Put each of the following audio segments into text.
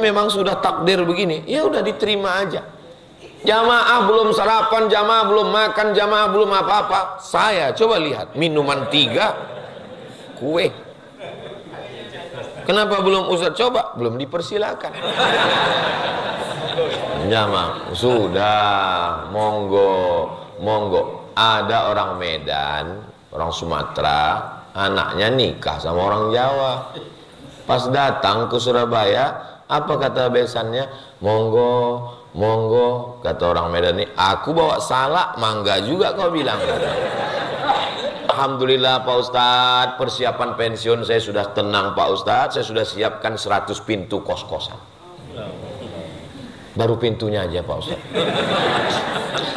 memang sudah takdir begini, ya udah diterima aja. Jamaah belum sarapan, jamaah belum makan, jamaah belum apa-apa. Saya coba lihat, minuman 3, kue. Kenapa belum Ustaz? Coba, belum dipersilakan. Jamaah sudah, monggo, monggo. Ada orang Medan, orang Sumatera, anaknya nikah sama orang Jawa. Pas datang ke Surabaya, apa kata besannya? Monggo, monggo, kata orang Medan ini, aku bawa salak, mangga juga kau bilang. Alhamdulillah Pak Ustadz, persiapan pensiun saya sudah tenang Pak Ustadz, saya sudah siapkan 100 pintu kos-kosan. Baru pintunya aja Pak Ustadz.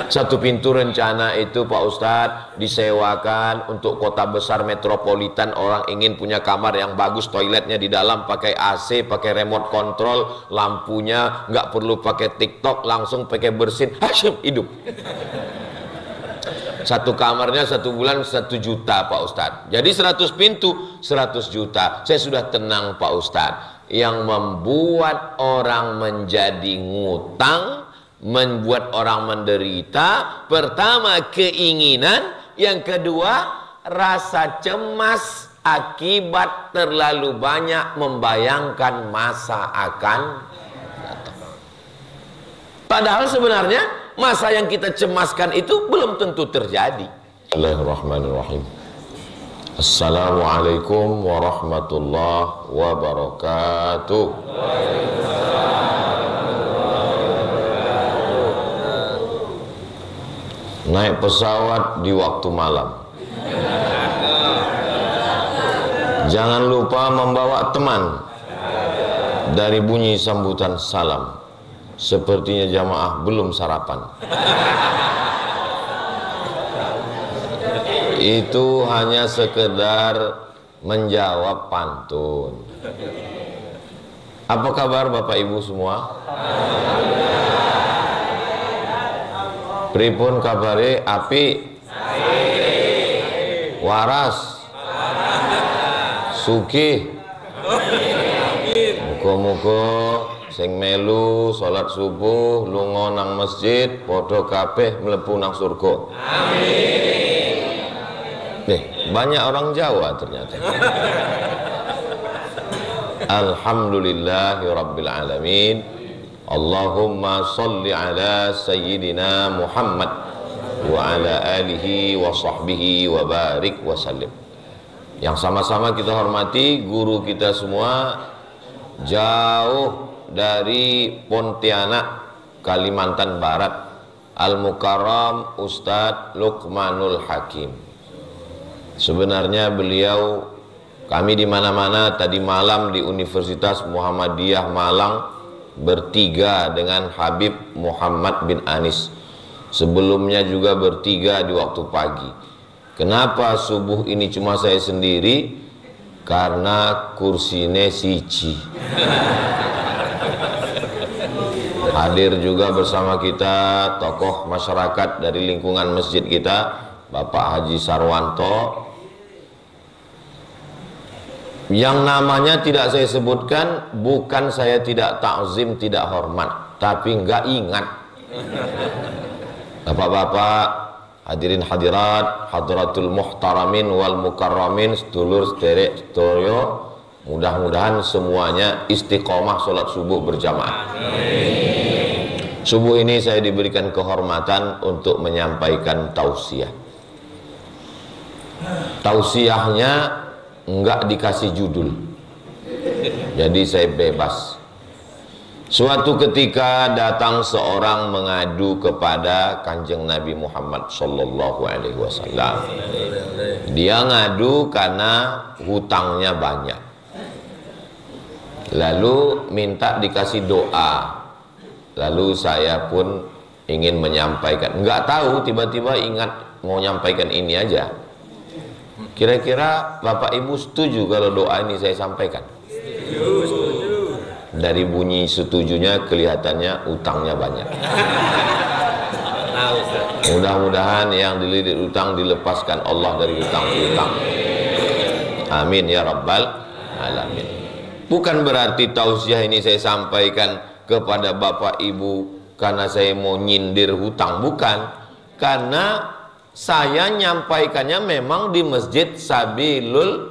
1 pintu rencana itu Pak Ustadz disewakan untuk kota besar metropolitan, orang ingin punya kamar yang bagus, toiletnya di dalam pakai AC, pakai remote control, lampunya nggak perlu pakai TikTok, langsung pakai bersin, Hashim hidup. 1 kamarnya 1 bulan 1 juta Pak Ustadz. Jadi 100 pintu 100 juta. Saya sudah tenang Pak Ustadz. Yang membuat orang menjadi ngutang, membuat orang menderita, pertama keinginan, yang kedua rasa cemas akibat terlalu banyak membayangkan masa akan datang. Padahal sebenarnya masa yang kita cemaskan itu belum tentu terjadi. Bismillahirrahmanirrahim. Assalamualaikum warahmatullahi wabarakatuh. Naik pesawat di waktu malam. Jangan lupa membawa teman. Dari bunyi sambutan salam, sepertinya jamaah belum sarapan. Itu hanya sekedar menjawab pantun. Apa kabar Bapak Ibu semua? Pripun kabare? Api? Waras? Sugih? Muga-muga sing melu salat subuh lunga nang masjid padha kabeh mlebu nang surga. Amin. Banyak orang Jawa ternyata. Alhamdulillahirabbil alamin. Allahumma sholli ala sayyidina Muhammad wa ala alihi wa sahbihi wa barik wa sallim. Yang sama-sama kita hormati guru kita semua, jauh dari Pontianak, Kalimantan Barat, Al-Mukarram Ustadz Luqmanul Hakim. Sebenarnya beliau, kami di mana-mana, tadi malam di Universitas Muhammadiyah Malang bertiga dengan Habib Muhammad bin Anis. Sebelumnya juga bertiga di waktu pagi. Kenapa subuh ini cuma saya sendiri? Karena kursine siji. Hadir juga bersama kita tokoh masyarakat dari lingkungan masjid kita, Bapak Haji Sarwanto, yang namanya tidak saya sebutkan, bukan saya tidak takzim, tidak hormat, tapi nggak ingat. Bapak-bapak, hadirin hadirat, hadratul muhtaramin wal mukarramin, sedulur sederek sedaya, mudah-mudahan semuanya istiqomah sholat subuh berjamaah. Subuh ini saya diberikan kehormatan untuk menyampaikan tausiah. Tausiahnya enggak dikasih judul, jadi saya bebas. Suatu ketika datang seorang mengadu kepada Kanjeng Nabi Muhammad Sallallahu Alaihi Wasallam. Dia ngadu karena hutangnya banyak, lalu minta dikasih doa. Lalu saya pun ingin menyampaikan, nggak tahu tiba-tiba ingat mau nyampaikan ini aja. Kira-kira Bapak Ibu setuju kalau doa ini saya sampaikan? Setuju. Dari bunyi setujunya kelihatannya utangnya banyak. Mudah-mudahan yang dililit utang dilepaskan Allah dari utang-utang. Amin ya rabbal alamin. Bukan berarti tausiah ini saya sampaikan kepada bapak ibu karena saya mau nyindir hutang, bukan. Karena saya nyampaikannya memang di Masjid Sabilul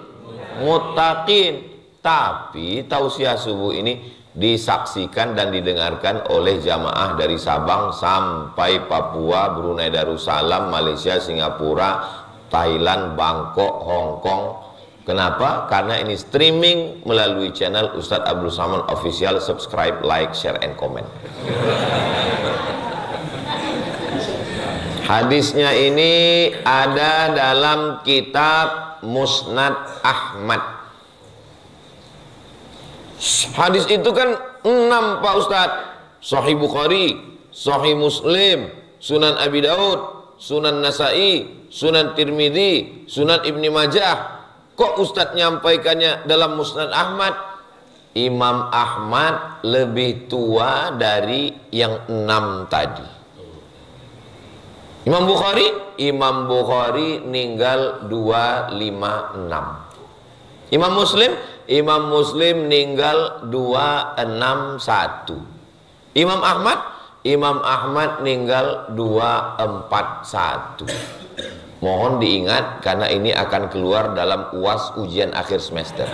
Muttaqin. Tapi tausiah subuh ini disaksikan dan didengarkan oleh jamaah dari Sabang sampai Papua, Brunei Darussalam, Malaysia, Singapura, Thailand, Bangkok, Hong Kong. Kenapa? Karena ini streaming melalui channel Ustadz Abdul Somad Official. Subscribe, like, share, and comment. Hadisnya ini ada dalam kitab Musnad Ahmad. Hadis itu kan 6 Pak Ustadz. Sahih Bukhari, Sahih Muslim, Sunan Abi Daud, Sunan Nasai, Sunan Tirmidzi, Sunan Ibni Majah. Kok Ustadz nyampaikannya dalam Musnad Ahmad? Imam Ahmad lebih tua dari yang 6 tadi. Imam Bukhari meninggal 256. Imam Muslim meninggal 261. Imam Ahmad meninggal 241. Mohon diingat karena ini akan keluar dalam UAS ujian akhir semester.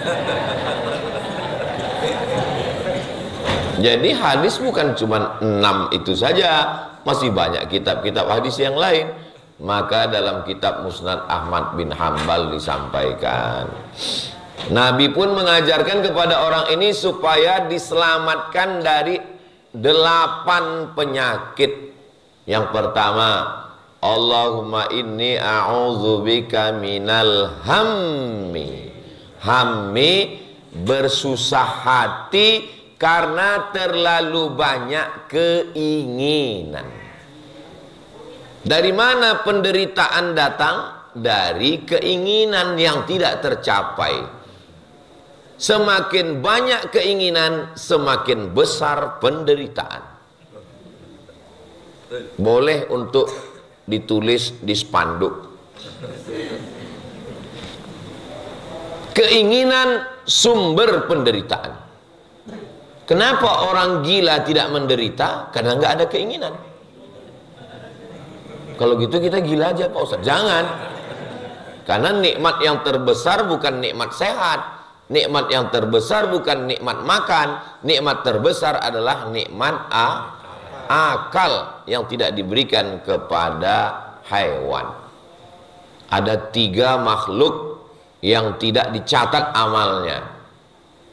Jadi hadis bukan cuma 6 itu saja, masih banyak kitab-kitab hadis yang lain. Maka dalam kitab Musnad Ahmad bin Hambal disampaikan, Nabi pun mengajarkan kepada orang ini supaya diselamatkan dari 8 penyakit. Yang pertama, Allahumma inni a'udzubika minal hammi. Hammi bersusah hati karena terlalu banyak keinginan. Dari mana penderitaan datang? Dari keinginan yang tidak tercapai. Semakin banyak keinginan, semakin besar penderitaan. Boleh untuk ditulis di spanduk. Keinginan sumber penderitaan. Kenapa orang gila tidak menderita? Karena nggak ada keinginan. Kalau gitu kita gila aja Pak Ustaz. Jangan. Karena nikmat yang terbesar bukan nikmat sehat. Nikmat yang terbesar bukan nikmat makan. Nikmat terbesar adalah nikmat akal yang tidak diberikan kepada hewan. Ada 3 makhluk yang tidak dicatat amalnya.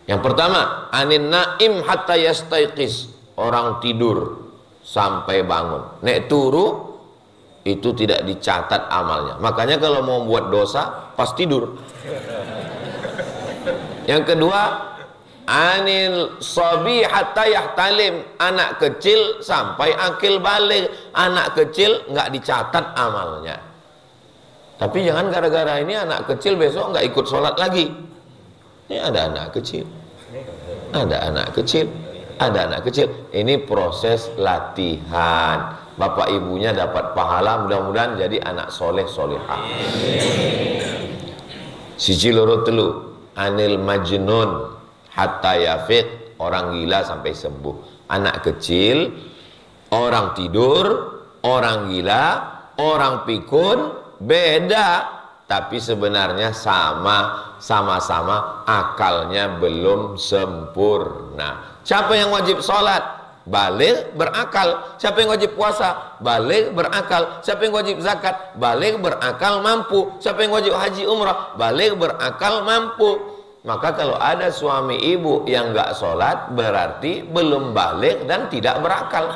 Yang pertama, anin naim hatta yastaiqis, orang tidur sampai bangun. Nek turu itu tidak dicatat amalnya. Makanya kalau mau buat dosa pas tidur. Yang kedua, anil sabi hatta yahtalim, anak kecil sampai akil balik. Anak kecil nggak dicatat amalnya. Tapi jangan gara-gara ini anak kecil besok nggak ikut sholat lagi. Ini ada anak kecil, ada anak kecil, ada anak kecil. Ini proses latihan. Bapak ibunya dapat pahala, mudah-mudahan jadi anak soleh solehah. Siji loro telu, anil majnun hatta yafiq, orang gila sampai sembuh. Anak kecil, orang tidur, orang gila, orang pikun, beda. Tapi sebenarnya sama-sama akalnya belum sempurna. Siapa yang wajib sholat? Baligh berakal. Siapa yang wajib puasa? Baligh berakal. Siapa yang wajib zakat? Baligh berakal mampu. Siapa yang wajib haji umrah? Baligh berakal mampu. Maka kalau ada suami ibu yang nggak sholat, berarti belum baligh dan tidak berakal.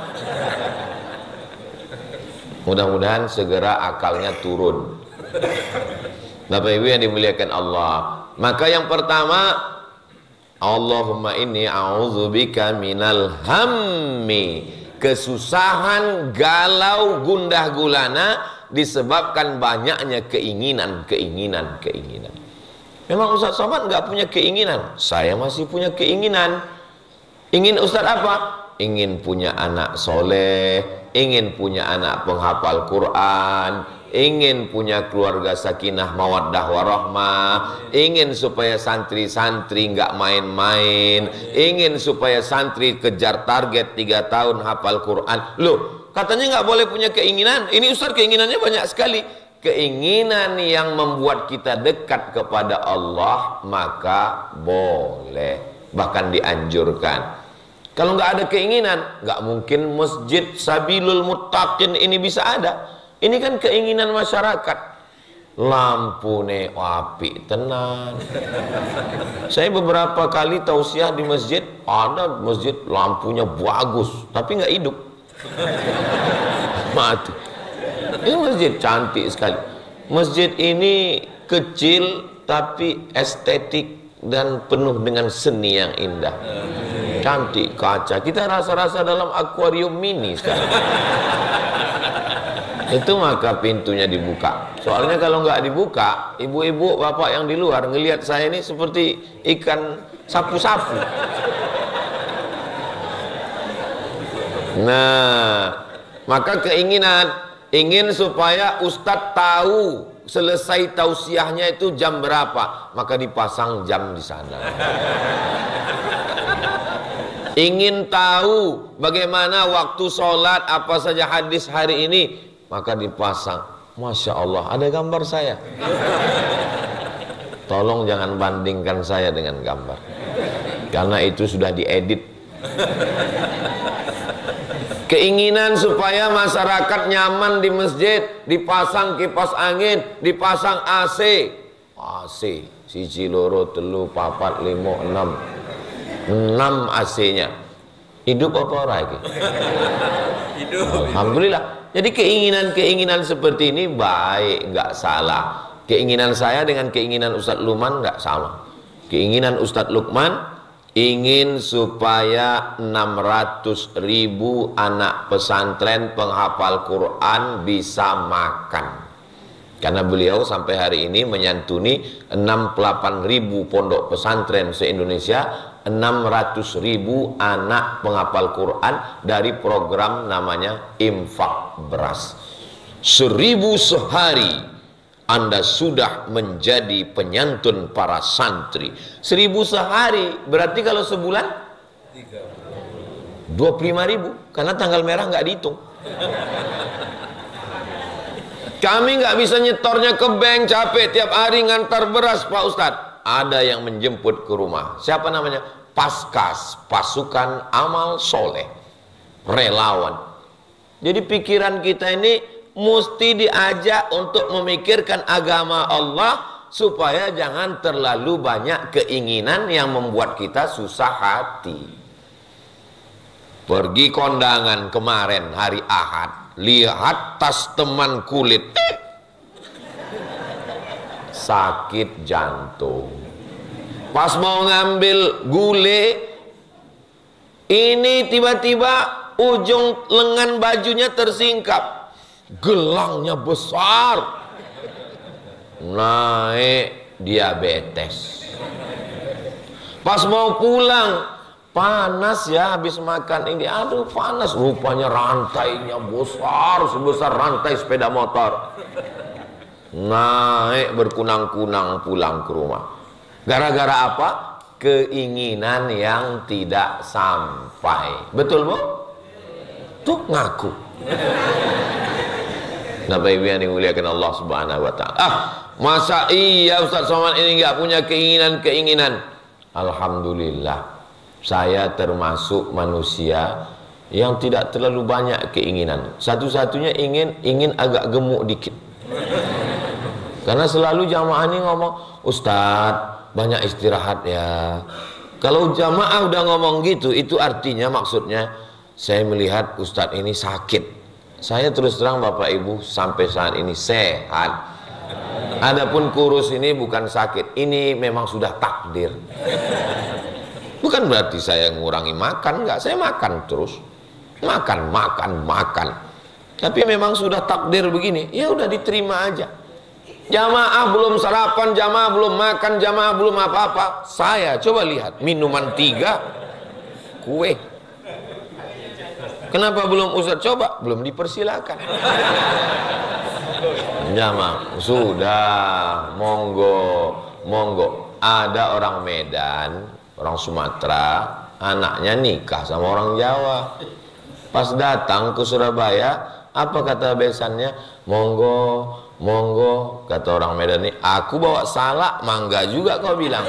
Mudah-mudahan segera akalnya turun. Bapak ibu yang dimuliakan Allah, maka yang pertama, Allahumma inni a'udzubika minal hammi, kesusahan, galau, gundah gulana disebabkan banyaknya keinginan. Memang Ustaz Somad nggak punya keinginan, saya masih punya keinginan. Ingin Ustaz apa? Ingin punya anak soleh, ingin punya anak penghafal Quran, ingin punya keluarga sakinah mawaddah warahmah, ingin supaya santri-santri nggak main-main, ingin supaya santri kejar target 3 tahun hafal Quran. Loh, katanya nggak boleh punya keinginan. Ini Ustaz keinginannya banyak sekali. Keinginan yang membuat kita dekat kepada Allah maka boleh, bahkan dianjurkan. Kalau nggak ada keinginan, nggak mungkin masjid Sabilul Muttaqin ini bisa ada. Ini kan keinginan masyarakat. Lampu ne api tenan. Saya beberapa kali tausiah di masjid, ada masjid lampunya bagus, tapi nggak hidup. Mati. Ini masjid cantik sekali. Masjid ini kecil tapi estetik dan penuh dengan seni yang indah. Cantik kaca. Kita rasa-rasa dalam akuarium mini sekarang. Itu maka pintunya dibuka. Soalnya kalau nggak dibuka, ibu-ibu, bapak yang di luar ngelihat saya ini seperti ikan sapu-sapu. Nah, maka keinginan ingin supaya ustadz tahu selesai tausiahnya itu jam berapa, maka dipasang jam di sana. Ingin tahu bagaimana waktu sholat, apa saja hadis hari ini, maka dipasang. Masya Allah, ada gambar saya. Tolong jangan bandingkan saya dengan gambar, karena itu sudah diedit. Keinginan supaya masyarakat nyaman di masjid, dipasang kipas angin, dipasang AC. AC, siji loro telu papat limo enam, 6 AC-nya. Hidup apa orang ini? Hidup. Alhamdulillah. Jadi keinginan-keinginan seperti ini baik, nggak salah. Keinginan saya dengan keinginan Ustadz Lukman nggak sama. Keinginan Ustadz Lukman ingin supaya 600.000 anak pesantren penghafal Quran bisa makan. Karena beliau sampai hari ini menyantuni 68.000 pondok pesantren se-Indonesia, 600.000 anak penghafal Quran dari program namanya Infak Beras. 1.000 sehari Anda sudah menjadi penyantun para santri. 1.000 sehari berarti kalau sebulan 25.000, karena tanggal merah nggak dihitung. Kami nggak bisa nyetornya ke bank, capek tiap hari ngantar beras Pak Ustadz. Ada yang menjemput ke rumah. Siapa namanya? Paskas, Pasukan Amal Soleh, relawan. Jadi pikiran kita ini mesti diajak untuk memikirkan agama Allah, supaya jangan terlalu banyak keinginan yang membuat kita susah hati. Pergi kondangan kemarin hari Ahad, lihat tas teman kulit, sakit jantung. Pas mau ngambil gule, ini tiba-tiba ujung lengan bajunya tersingkap, gelangnya besar, naik diabetes. Pas mau pulang, panas ya habis makan ini, aduh panas, rupanya rantainya besar sebesar rantai sepeda motor, naik berkunang-kunang pulang ke rumah. Gara-gara apa? Keinginan yang tidak sampai. Betul Bu? Tuh ngaku. Bapak Ibu yang dimuliakan Allah Subhanahu wa taala. Masa iya Ustaz Somad ini nggak punya keinginan-keinginan? Alhamdulillah. Saya termasuk manusia yang tidak terlalu banyak keinginan. Satu-satunya ingin agak gemuk dikit. Karena selalu jamaah ini ngomong, Ustadz banyak istirahat ya. Kalau jamaah udah ngomong gitu, itu artinya maksudnya saya melihat Ustadz ini sakit. Saya terus terang Bapak Ibu sampai saat ini sehat. Adapun kurus ini bukan sakit, ini memang sudah takdir. Bukan berarti saya ngurangi makan, enggak, saya makan terus. Makan. Tapi memang sudah takdir begini, ya udah diterima aja. Jamaah belum sarapan, jamaah belum makan, jamaah belum apa-apa. Saya coba lihat, minuman 3, kue. Kenapa belum Ustaz? Coba, belum dipersilakan. Jamaah, sudah, monggo, monggo. Ada orang Medan, orang Sumatera, anaknya nikah sama orang Jawa. Pas datang ke Surabaya, apa kata besannya? Monggo, monggo, kata orang Medan ini. Aku bawa salak, mangga juga kau bilang.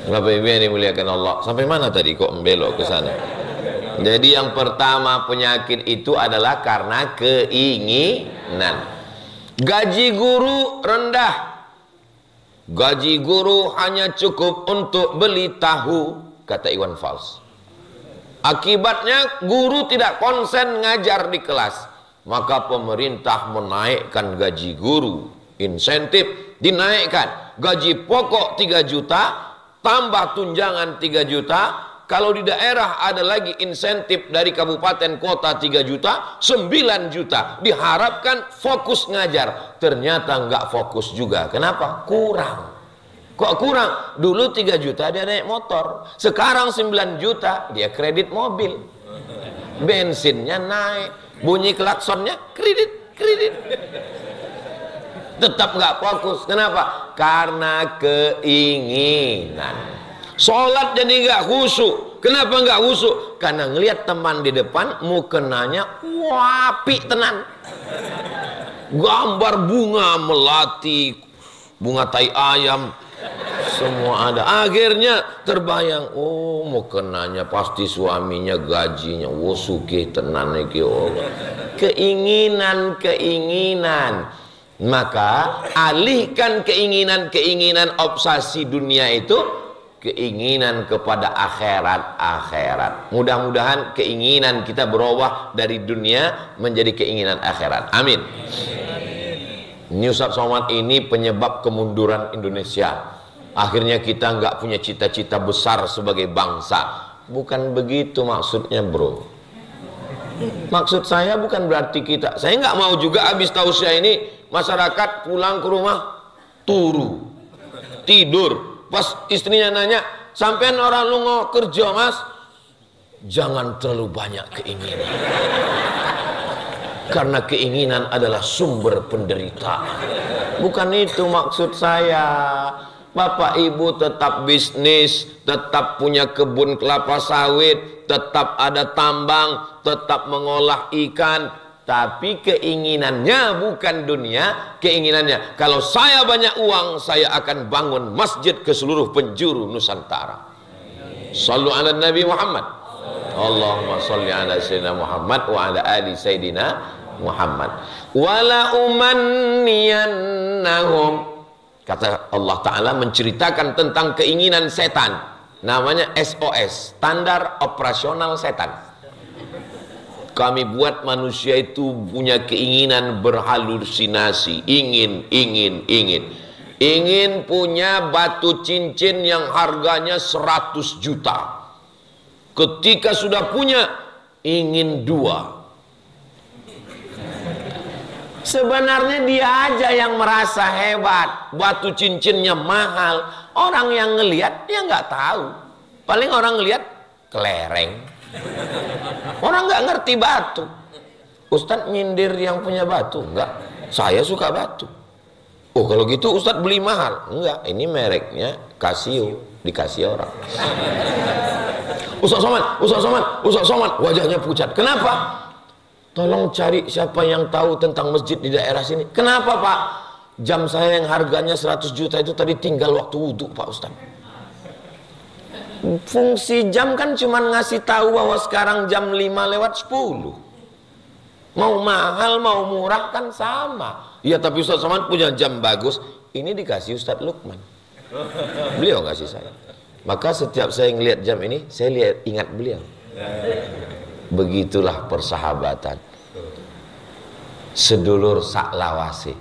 Bapak Ibu yang dimuliakan Allah. Sampai mana tadi kok membelok ke sana? Jadi yang pertama penyakit itu adalah karena keinginan. Gaji guru rendah. Gaji guru hanya cukup untuk beli tahu, kata Iwan Fals. Akibatnya guru tidak konsen ngajar di kelas. Maka pemerintah menaikkan gaji guru. Insentif dinaikkan. Gaji pokok 3 juta, tambah tunjangan 3 juta. Kalau di daerah ada lagi insentif dari kabupaten kota 3 juta, 9 juta. Diharapkan fokus ngajar. Ternyata nggak fokus juga. Kenapa? Kurang. Kok kurang? Dulu 3 juta dia naik motor. Sekarang 9 juta dia kredit mobil. Bensinnya naik. Bunyi klaksonnya kredit. Tetap nggak fokus. Kenapa? Karena keinginan. Sholat jadi nggak khusyuk. Kenapa nggak khusyuk? Karena ngelihat teman di depan mukenanya wapi tenan. Gambar bunga melati, bunga tai ayam, semua ada. Akhirnya terbayang, oh mukenanya pasti suaminya gajinya, oh sugih tenan iki. Oh. Keinginan. Maka alihkan keinginan obsesi dunia itu keinginan kepada akhirat. Mudah-mudahan keinginan kita berubah dari dunia menjadi keinginan akhirat. Amin. Ini Ustaz Somad ini penyebab kemunduran Indonesia. Akhirnya kita nggak punya cita-cita besar sebagai bangsa. Bukan begitu maksudnya, bro. Maksud saya bukan berarti kita. Saya nggak mau juga habis tausiah ini masyarakat pulang ke rumah turu, tidur. Pas istrinya nanya, sampean orang lungo kerja mas, jangan terlalu banyak keinginan. Karena keinginan adalah sumber penderitaan. Bukan itu maksud saya. Bapak ibu tetap bisnis, tetap punya kebun kelapa sawit, tetap ada tambang, tetap mengolah ikan. Tapi keinginannya bukan dunia, keinginannya kalau saya banyak uang, saya akan bangun masjid ke seluruh penjuru Nusantara. Sallu ala Nabi Muhammad. Allahumma salli ala Sayyidina Muhammad wa ala ali Sayyidina Muhammad. Wala umanniyannahum. Kata Allah Ta'ala menceritakan tentang keinginan setan. Namanya SOS, standar operasional setan. Kami buat manusia itu punya keinginan berhalusinasi, ingin punya batu cincin yang harganya 100 juta. Ketika sudah punya, ingin 2. Sebenarnya dia aja yang merasa hebat, batu cincinnya mahal. Orang yang ngelihat dia nggak tahu. Paling orang ngelihat kelereng. Orang nggak ngerti batu. Ustadz nyindir yang punya batu? Enggak, saya suka batu. Oh kalau gitu Ustadz beli mahal? Enggak, ini mereknya Casio, dikasih orang. Ustadz Somad, wajahnya pucat. Kenapa? Tolong cari siapa yang tahu tentang masjid di daerah sini. Kenapa Pak? Jam saya yang harganya 100 juta itu tadi tinggal waktu wudhu Pak Ustadz. Fungsi jam kan cuma ngasih tahu bahwa sekarang jam 5:10. Mau mahal mau murah kan sama. Iya tapi Ustaz Somad punya jam bagus. Ini dikasih Ustaz Lukman. Beliau ngasih saya. Maka setiap saya ngelihat jam ini, saya ingat beliau. Begitulah persahabatan. Sedulur saklawase.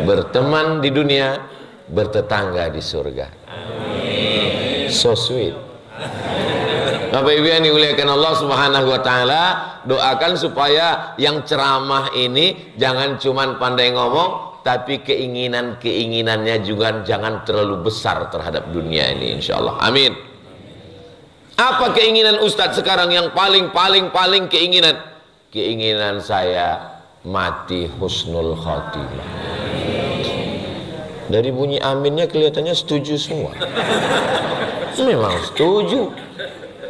Berteman di dunia, bertetangga di surga. So sweet. Bapak Ibu yang dimuliakan Allah Subhanahu wa taala, doakan supaya yang ceramah ini jangan cuman pandai ngomong, tapi keinginannya juga jangan terlalu besar terhadap dunia ini, insyaallah. Amin. Apa keinginan Ustadz sekarang yang paling keinginan? keinginan saya mati husnul khotimah. Dari bunyi aminnya kelihatannya setuju semua. Memang setuju.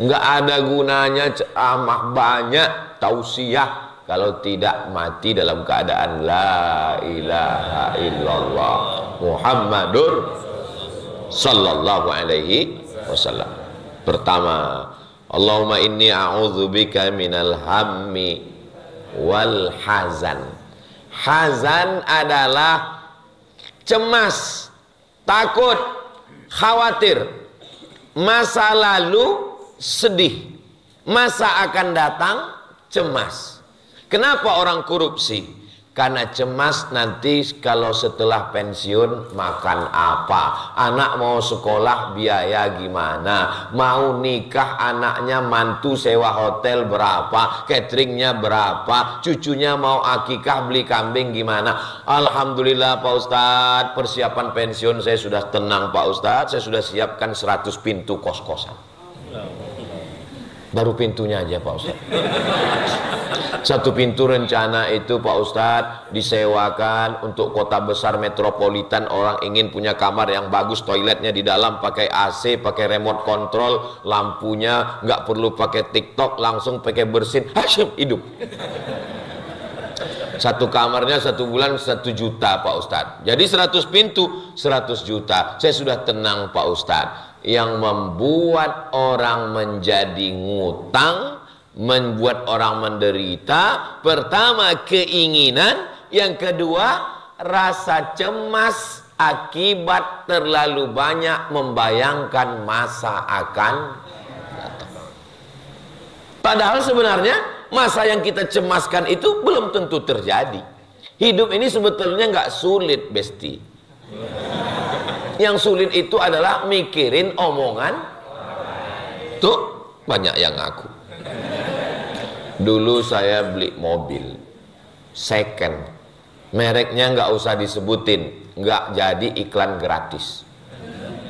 Nggak ada gunanya ceramah banyak, tausiah, kalau tidak mati dalam keadaan la ilaha illallah Muhammadur sallallahu alaihi wasallam. Pertama, Allahumma inni a'udzubika minal hammi wal hazan. Hazan adalah cemas, takut, khawatir, masa lalu sedih, masa akan datang cemas. Kenapa orang korupsi? Karena cemas nanti kalau setelah pensiun makan apa, anak mau sekolah biaya gimana, mau nikah anaknya mantu sewa hotel berapa, cateringnya berapa, cucunya mau akikah beli kambing gimana. Alhamdulillah Pak Ustadz, persiapan pensiun saya sudah tenang Pak Ustadz, saya sudah siapkan 100 pintu kos-kosan. Baru pintunya aja Pak Ustadz. Satu pintu rencana itu Pak Ustadz disewakan untuk kota besar metropolitan, orang ingin punya kamar yang bagus, toiletnya di dalam pakai AC, pakai remote control, lampunya nggak perlu pakai TikTok, langsung pakai bersin, hasyum, hidup. Satu kamarnya 1 bulan 1 juta Pak Ustadz. Jadi 100 pintu 100 juta. Saya sudah tenang Pak Ustadz. Yang membuat orang menjadi ngutang, membuat orang menderita, pertama keinginan, yang kedua rasa cemas akibat terlalu banyak membayangkan masa akan datang. Padahal sebenarnya masa yang kita cemaskan itu belum tentu terjadi. Hidup ini sebetulnya nggak sulit, Besti. Yang sulit itu adalah mikirin omongan. Tuh banyak yang ngaku. Dulu saya beli mobil second, mereknya nggak usah disebutin, nggak jadi iklan gratis.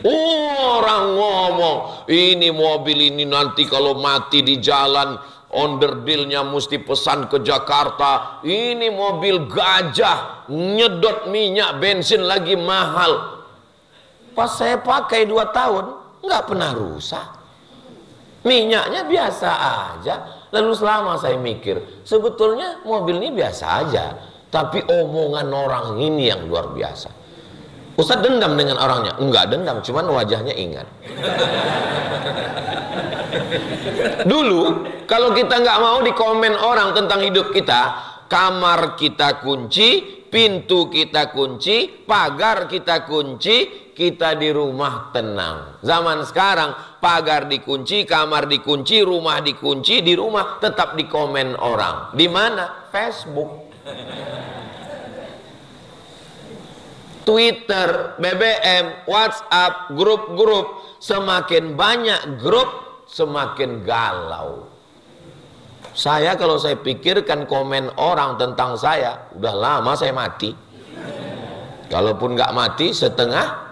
Orang ngomong ini mobil ini nanti kalau mati di jalan onderdilnya mesti pesan ke Jakarta. Ini mobil gajah, nyedot minyak bensin lagi mahal. Pas saya pakai 2 tahun nggak pernah rusak, minyaknya biasa aja. Lalu selama saya mikir, sebetulnya mobil ini biasa aja, tapi omongan orang ini yang luar biasa. Ustadz dendam dengan orangnya? Enggak dendam, cuman wajahnya ingat. Dulu kalau kita nggak mau dikomen orang tentang hidup kita, kamar kita kunci, pintu kita kunci, pagar kita kunci, kita di rumah tenang. Zaman sekarang pagar dikunci, kamar dikunci, rumah dikunci, di rumah tetap dikomen orang. Di mana? Facebook, Twitter, BBM, WhatsApp, grup-grup. Semakin banyak grup, semakin galau. Saya kalau saya pikirkan komen orang tentang saya, udah lama saya mati. Kalaupun nggak mati setengah,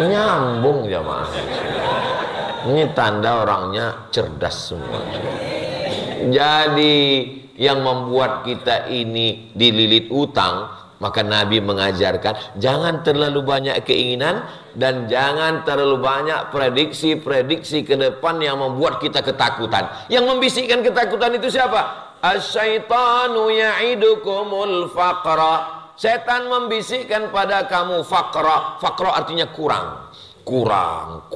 nyambung jamaah. Ini tanda orangnya cerdas semua. Jadi yang membuat kita ini dililit utang, maka Nabi mengajarkan jangan terlalu banyak keinginan dan jangan terlalu banyak prediksi-prediksi ke depan yang membuat kita ketakutan. Yang membisikkan ketakutan itu siapa? Asyaitanu ya'idukumul faqra. Setan membisikkan pada kamu faqra. Faqra artinya kurang. Kurang.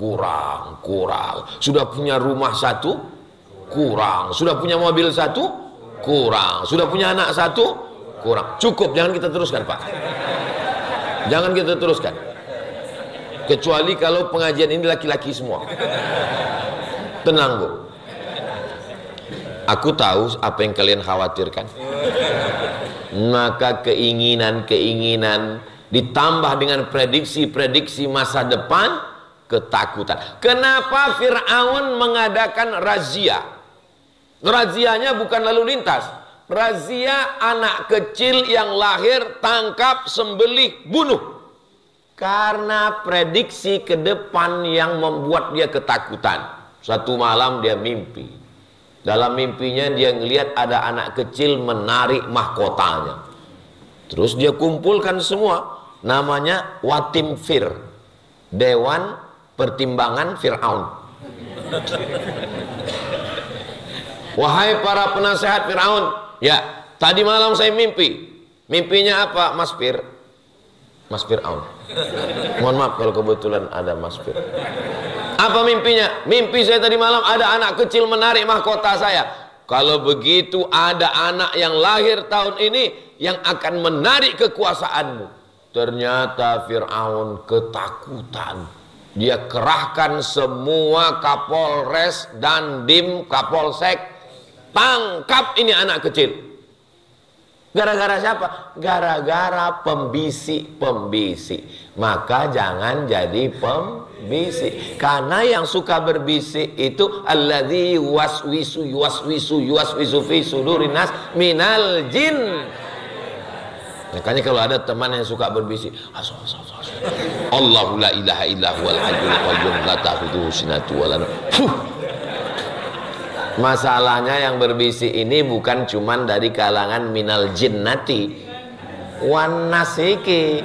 Sudah punya rumah 1, kurang. Sudah punya mobil 1, kurang. Sudah punya anak 1, kurang. Cukup, jangan kita teruskan Pak. Jangan kita teruskan. Kecuali kalau pengajian ini laki-laki semua. Tenang Bu. Aku tahu apa yang kalian khawatirkan. Maka keinginan-keinginan ditambah dengan prediksi-prediksi masa depan, ketakutan. Kenapa Fir'aun mengadakan razia? Razianya bukan lalu lintas. Razia anak kecil yang lahir, tangkap, sembelih, bunuh. Karena prediksi ke depan yang membuat dia ketakutan. Suatu malam dia mimpi. Dalam mimpinya dia ngelihat ada anak kecil menarik mahkotanya. Terus dia kumpulkan semua. Namanya Watim Fir, Dewan Pertimbangan Fir'aun. Wahai para penasehat Fir'aun, ya, tadi malam saya mimpi. Mimpinya apa, Mas Fir? Mas Fir'aun. Mohon maaf kalau kebetulan ada Mas Fir. Apa mimpinya? Mimpi saya tadi malam ada anak kecil menarik mahkota saya. Kalau begitu ada anak yang lahir tahun ini yang akan menarik kekuasaanmu. Ternyata Fir'aun ketakutan. Dia kerahkan semua Kapolres, Dandim, Kapolsek. Tangkap ini anak kecil. Gara-gara siapa? Gara-gara pembisik-pembisik. Maka jangan jadi pembisik. Karena yang suka berbisik itu alladzi yuwaswisu fi sudurin nas minal jin. Makanya kalau ada teman yang suka berbisik, Allahu la ilaha illa huwal hayyul qayyum la ta'khudhuhu sinatun wa la nawm. Masalahnya yang berbisik ini bukan cuman dari kalangan minal jinnati wan nasiki.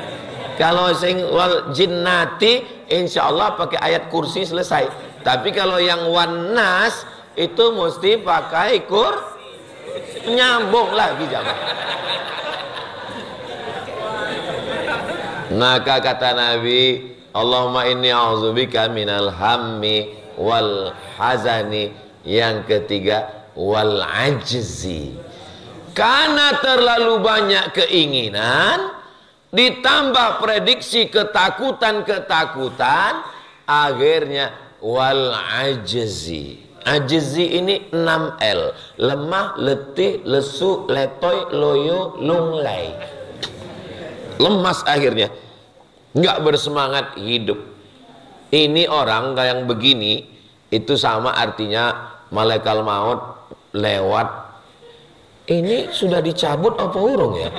Kalau sing wal jinnati insyaallah pakai ayat kursi selesai. Tapi kalau yang wan nas itu mesti pakai nyambung lagi jamaah. Maka kata Nabi, Allahumma inni a'udzubika minal hammi wal hazani. Yang ketiga, wal ajzi. Karena terlalu banyak keinginan ditambah prediksi ketakutan-ketakutan, akhirnya wal ajzi. Ajzi ini 6L: lemah, letih, lesu, letoy, loyo, lunglai. Lemas akhirnya, nggak bersemangat hidup. Ini orang yang begini itu sama artinya malaikat maut lewat. Ini sudah dicabut apa urung ya?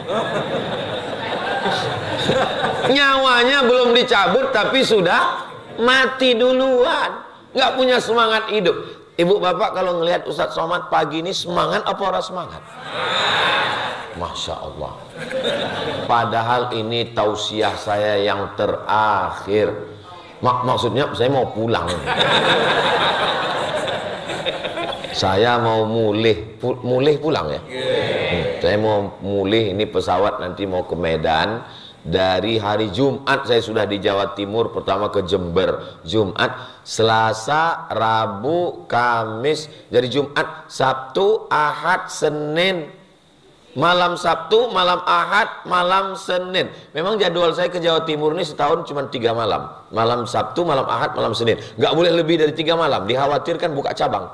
Nyawanya belum dicabut tapi sudah mati duluan. Nggak punya semangat hidup. Ibu bapak kalau ngelihat Ustadz Somad pagi ini semangat apa orang semangat? Masya Allah. Padahal ini tausiah saya yang terakhir. Maksudnya saya mau pulang. Saya mau mulih pulang ya. Saya mau mulih, ini pesawat nanti mau ke Medan. Dari hari Jumat saya sudah di Jawa Timur, pertama ke Jember Jumat, Selasa, Rabu, Kamis. Jadi Jumat, Sabtu, Ahad, Senin. Malam Sabtu, malam Ahad, malam Senin. Memang jadwal saya ke Jawa Timur ini setahun cuma 3 malam. Malam Sabtu, malam Ahad, malam Senin. Nggak boleh lebih dari 3 malam. Dikhawatirkan buka cabang.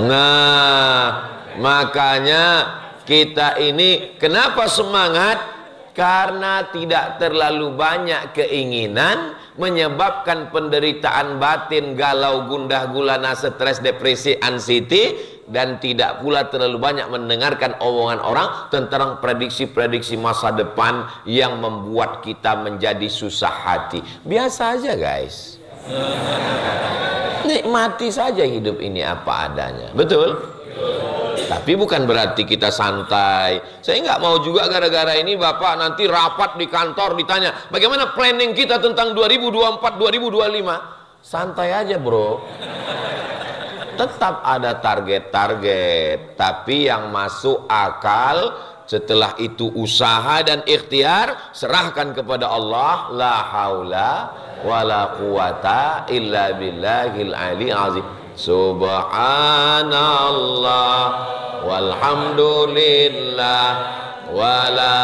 Nah, makanya kita ini kenapa semangat? Karena tidak terlalu banyak keinginan, menyebabkan penderitaan batin, galau, gundah gulana, stres, depresi, anxiety, dan tidak pula terlalu banyak mendengarkan omongan orang tentang prediksi-prediksi masa depan yang membuat kita menjadi susah hati. Biasa aja guys, nikmati saja hidup ini apa adanya. Betul? Tapi bukan berarti kita santai. Saya nggak mau juga gara-gara ini Bapak nanti rapat di kantor ditanya bagaimana planning kita tentang 2024-2025. Santai aja bro. Tetap ada target-target, tapi yang masuk akal. Setelah itu usaha dan ikhtiar serahkan kepada Allah. La haula wala quwata illa billahil ali azim. Subhanallah walhamdulillah wala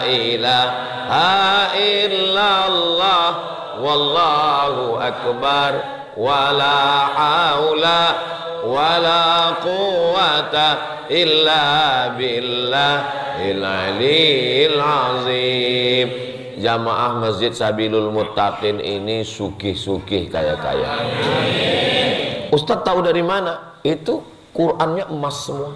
ilaha illallah wallahu akbar wala haula wala quwata illa billahil aliyil azim. Jamaah Masjid Sabilul Muttaqin ini sugih-sugih kaya-kaya. Ustadz tahu dari mana? Itu Qurannya emas semua.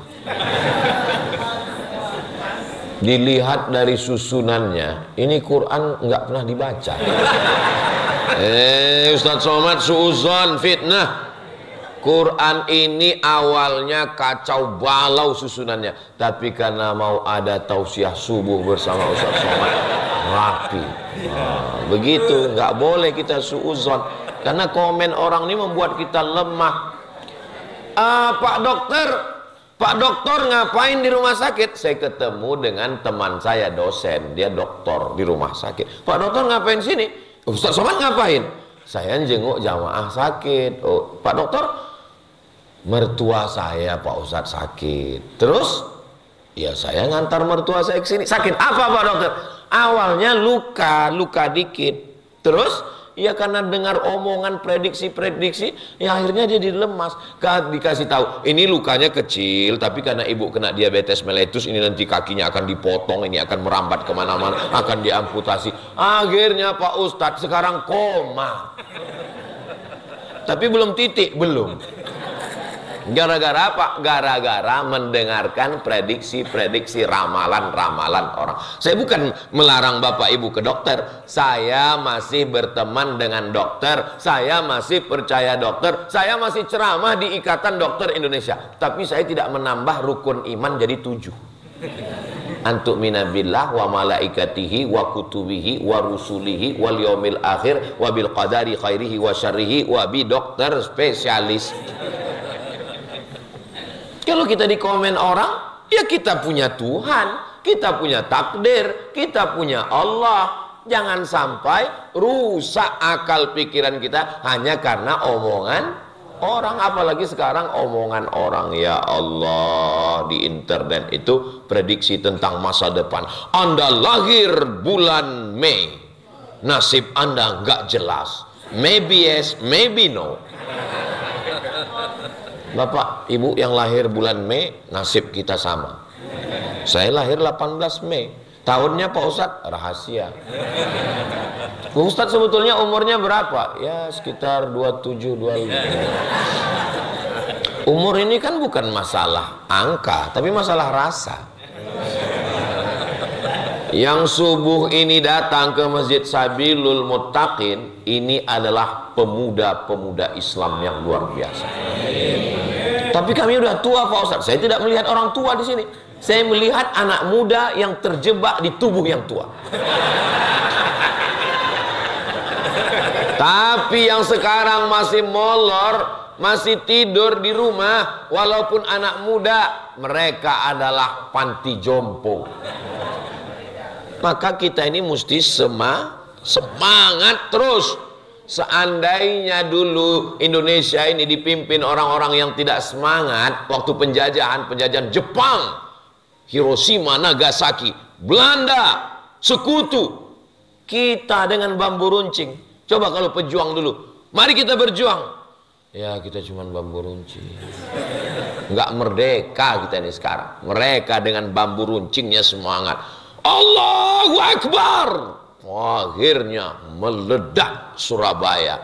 Dilihat dari susunannya, ini Quran nggak pernah dibaca. Ustadz Somad suuzon, fitnah. Quran ini awalnya kacau balau susunannya, tapi karena mau ada tausiah subuh bersama Ustadz Somad, rapi. Begitu, nggak boleh kita suuzon, karena komen orang ini membuat kita lemah. Pak dokter ngapain di rumah sakit? Saya ketemu dengan teman saya, dosen, dia dokter di rumah sakit. Pak dokter ngapain sini? Ustadz Somad ngapain? Saya jenguk jamaah sakit. Oh, Pak dokter, mertua saya Pak Ustadz sakit. Terus ya saya ngantar mertua saya ke sini. Sakit apa Pak dokter? Awalnya luka dikit. Terus ya karena dengar omongan prediksi, ya akhirnya dia dilemas. Dikasih tahu, ini lukanya kecil, tapi karena ibu kena diabetes mellitus, ini nanti kakinya akan dipotong, ini akan merambat kemana-mana, akan diamputasi. Akhirnya Pak Ustadz sekarang koma. Tapi belum titik, belum. Gara-gara apa? Gara-gara mendengarkan prediksi ramalan-ramalan orang. Saya bukan melarang Bapak Ibu ke dokter. Saya masih berteman dengan dokter. Saya masih percaya dokter. Saya masih ceramah di Ikatan Dokter Indonesia. Tapi saya tidak menambah rukun iman jadi 7. Antu'mina billah wa malaikatihi wa kutubihi wa rusulihi wal yaumil akhir wa bil qadari khairihi wa syarrihi wa bi dokter spesialis. Kalau kita di komen orang, ya kita punya Tuhan, kita punya takdir, kita punya Allah. Jangan sampai rusak akal pikiran kita hanya karena omongan orang. Apalagi sekarang omongan orang, ya Allah, di internet itu prediksi tentang masa depan. Anda lahir bulan Mei, nasib Anda nggak jelas. Maybe yes, maybe no. Bapak, Ibu yang lahir bulan Mei, nasib kita sama. Saya lahir 18 Mei. Tahunnya Pak Ustadz, rahasia. Pak Ustadz sebetulnya umurnya berapa? Ya sekitar 27, 25. Umur ini kan bukan masalah angka, tapi masalah rasa. Yang subuh ini datang ke Masjid Sabilul Muttaqin, ini adalah pemuda-pemuda Islam yang luar biasa. Tapi kami udah tua Pak Ustadz. Saya tidak melihat orang tua di sini. Saya melihat anak muda yang terjebak di tubuh yang tua. Tapi yang sekarang masih molor, masih tidur di rumah, walaupun anak muda, mereka adalah panti jompo. Maka kita ini mesti semangat terus. Seandainya dulu Indonesia ini dipimpin orang-orang yang tidak semangat, waktu penjajahan Jepang, Hiroshima, Nagasaki, Belanda, sekutu, kita dengan bambu runcing. Coba kalau pejuang dulu, mari kita berjuang. Ya kita cuma bambu runcing, nggak merdeka kita ini sekarang. Mereka dengan bambu runcingnya semangat. Allahu Akbar. Akhirnya meledak Surabaya.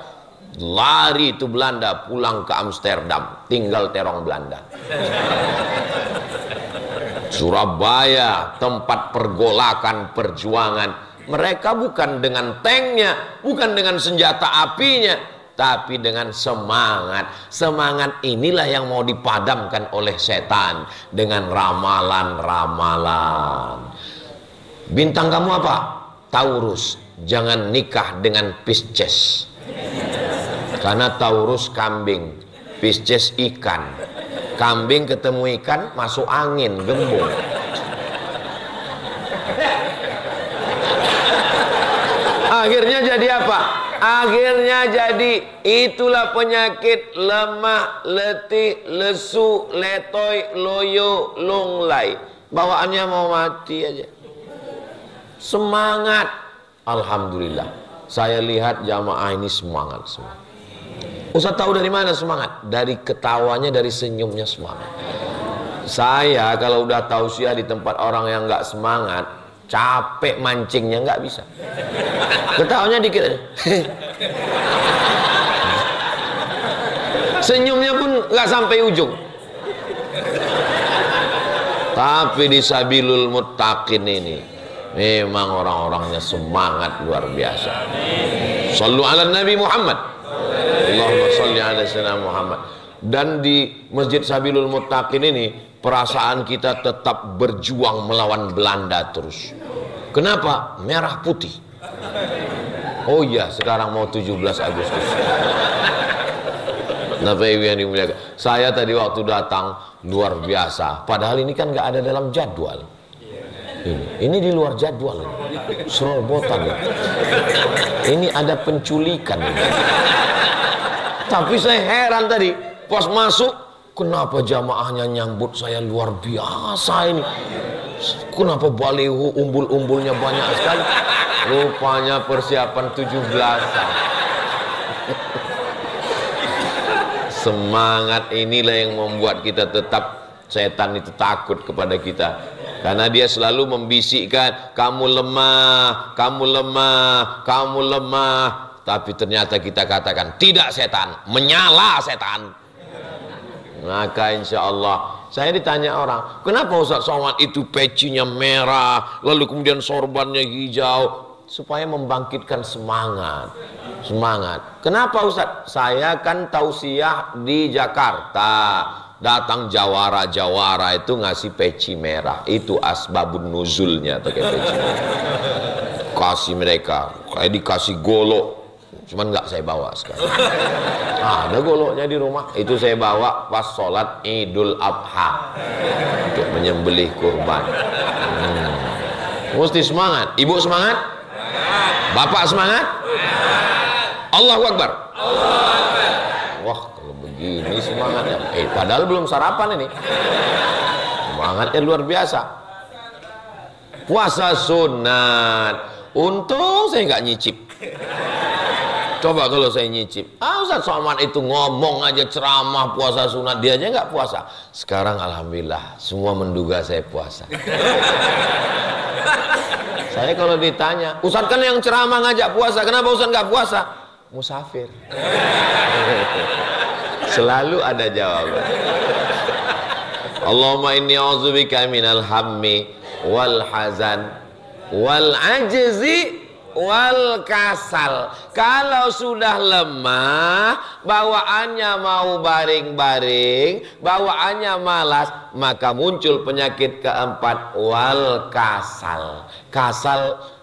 Lari itu Belanda, pulang ke Amsterdam, tinggal terong Belanda. Surabaya, tempat pergolakan perjuangan. Mereka bukan dengan tanknya, bukan dengan senjata apinya, tapi dengan semangat. Semangat inilah yang mau dipadamkan oleh setan dengan ramalan-ramalan. Bintang kamu apa? Taurus. Jangan nikah dengan Pisces, karena Taurus kambing, Pisces ikan. Kambing ketemu ikan masuk angin, gembung. Akhirnya jadi apa? Akhirnya jadi itulah penyakit lemah, letih, lesu, letoy, loyo, lunglai. Bawaannya mau mati aja. Semangat. Alhamdulillah, saya lihat jamaah ini semangat semua. Ustaz tahu dari mana semangat? Dari ketawanya, dari senyumnya semangat. Saya kalau udah tausiah di tempat orang yang nggak semangat, capek mancingnya nggak bisa. Ketawanya dikit aja. Senyumnya pun nggak sampai ujung. Tapi di Sabilul Muttaqin ini memang orang-orangnya semangat luar biasa. Sallu ala Nabi Muhammad. Allahumma salli ala sayyidina Muhammad. Dan di Masjid Sabilul Muttaqin ini perasaan kita tetap berjuang melawan Belanda terus. Kenapa? Merah putih. Oh iya, sekarang mau 17 Agustus. Saya tadi waktu datang luar biasa. Padahal ini kan nggak ada dalam jadwal. Ini di luar jadwal. Serobotan. Ini ada penculikan. Tapi saya heran tadi pas masuk, kenapa jamaahnya nyambut saya luar biasa ini. Kenapa baliho umbul-umbulnya banyak sekali. Rupanya persiapan 17-an. Semangat inilah yang membuat kita tetap, setan itu takut kepada kita. Karena dia selalu membisikkan, kamu lemah, kamu lemah, kamu lemah. Tapi ternyata kita katakan, tidak setan, menyala setan. Maka insya Allah, saya ditanya orang, kenapa Ustaz Somad itu pecinya merah, lalu kemudian sorbannya hijau? Supaya membangkitkan semangat. Semangat. Kenapa Ustaz? Saya kan tausiah di Jakarta. Datang jawara-jawara itu ngasih peci merah. Itu asbabun nuzulnya pakai peci merah. Kasih mereka. Kayak dikasih golok. Cuman nggak saya bawa sekarang. Ada goloknya di rumah. Itu saya bawa pas sholat Idul Adha. Untuk menyembelih kurban. Mesti semangat. Ibu semangat? Bapak semangat? Allahu Akbar. Wah, kalau begini semangatnya. Padahal belum sarapan ini. Semangatnya luar biasa. Puasa sunat. Untung saya nggak nyicip. Coba kalau saya nyicip. Ustaz Somad itu ngomong aja ceramah puasa sunat, dia aja nggak puasa. Sekarang alhamdulillah semua menduga saya puasa. Saya kalau ditanya, Ustaz kan yang ceramah ngajak puasa, kenapa Ustaz nggak puasa? Musafir. Selalu ada jawaban. Allahumma inni a'udzubika minal hammi wal hazan wal ajzi wal kasal. Kalau sudah lemah, bawaannya mau baring-baring, bawaannya malas, maka muncul penyakit keempat, wal kasal.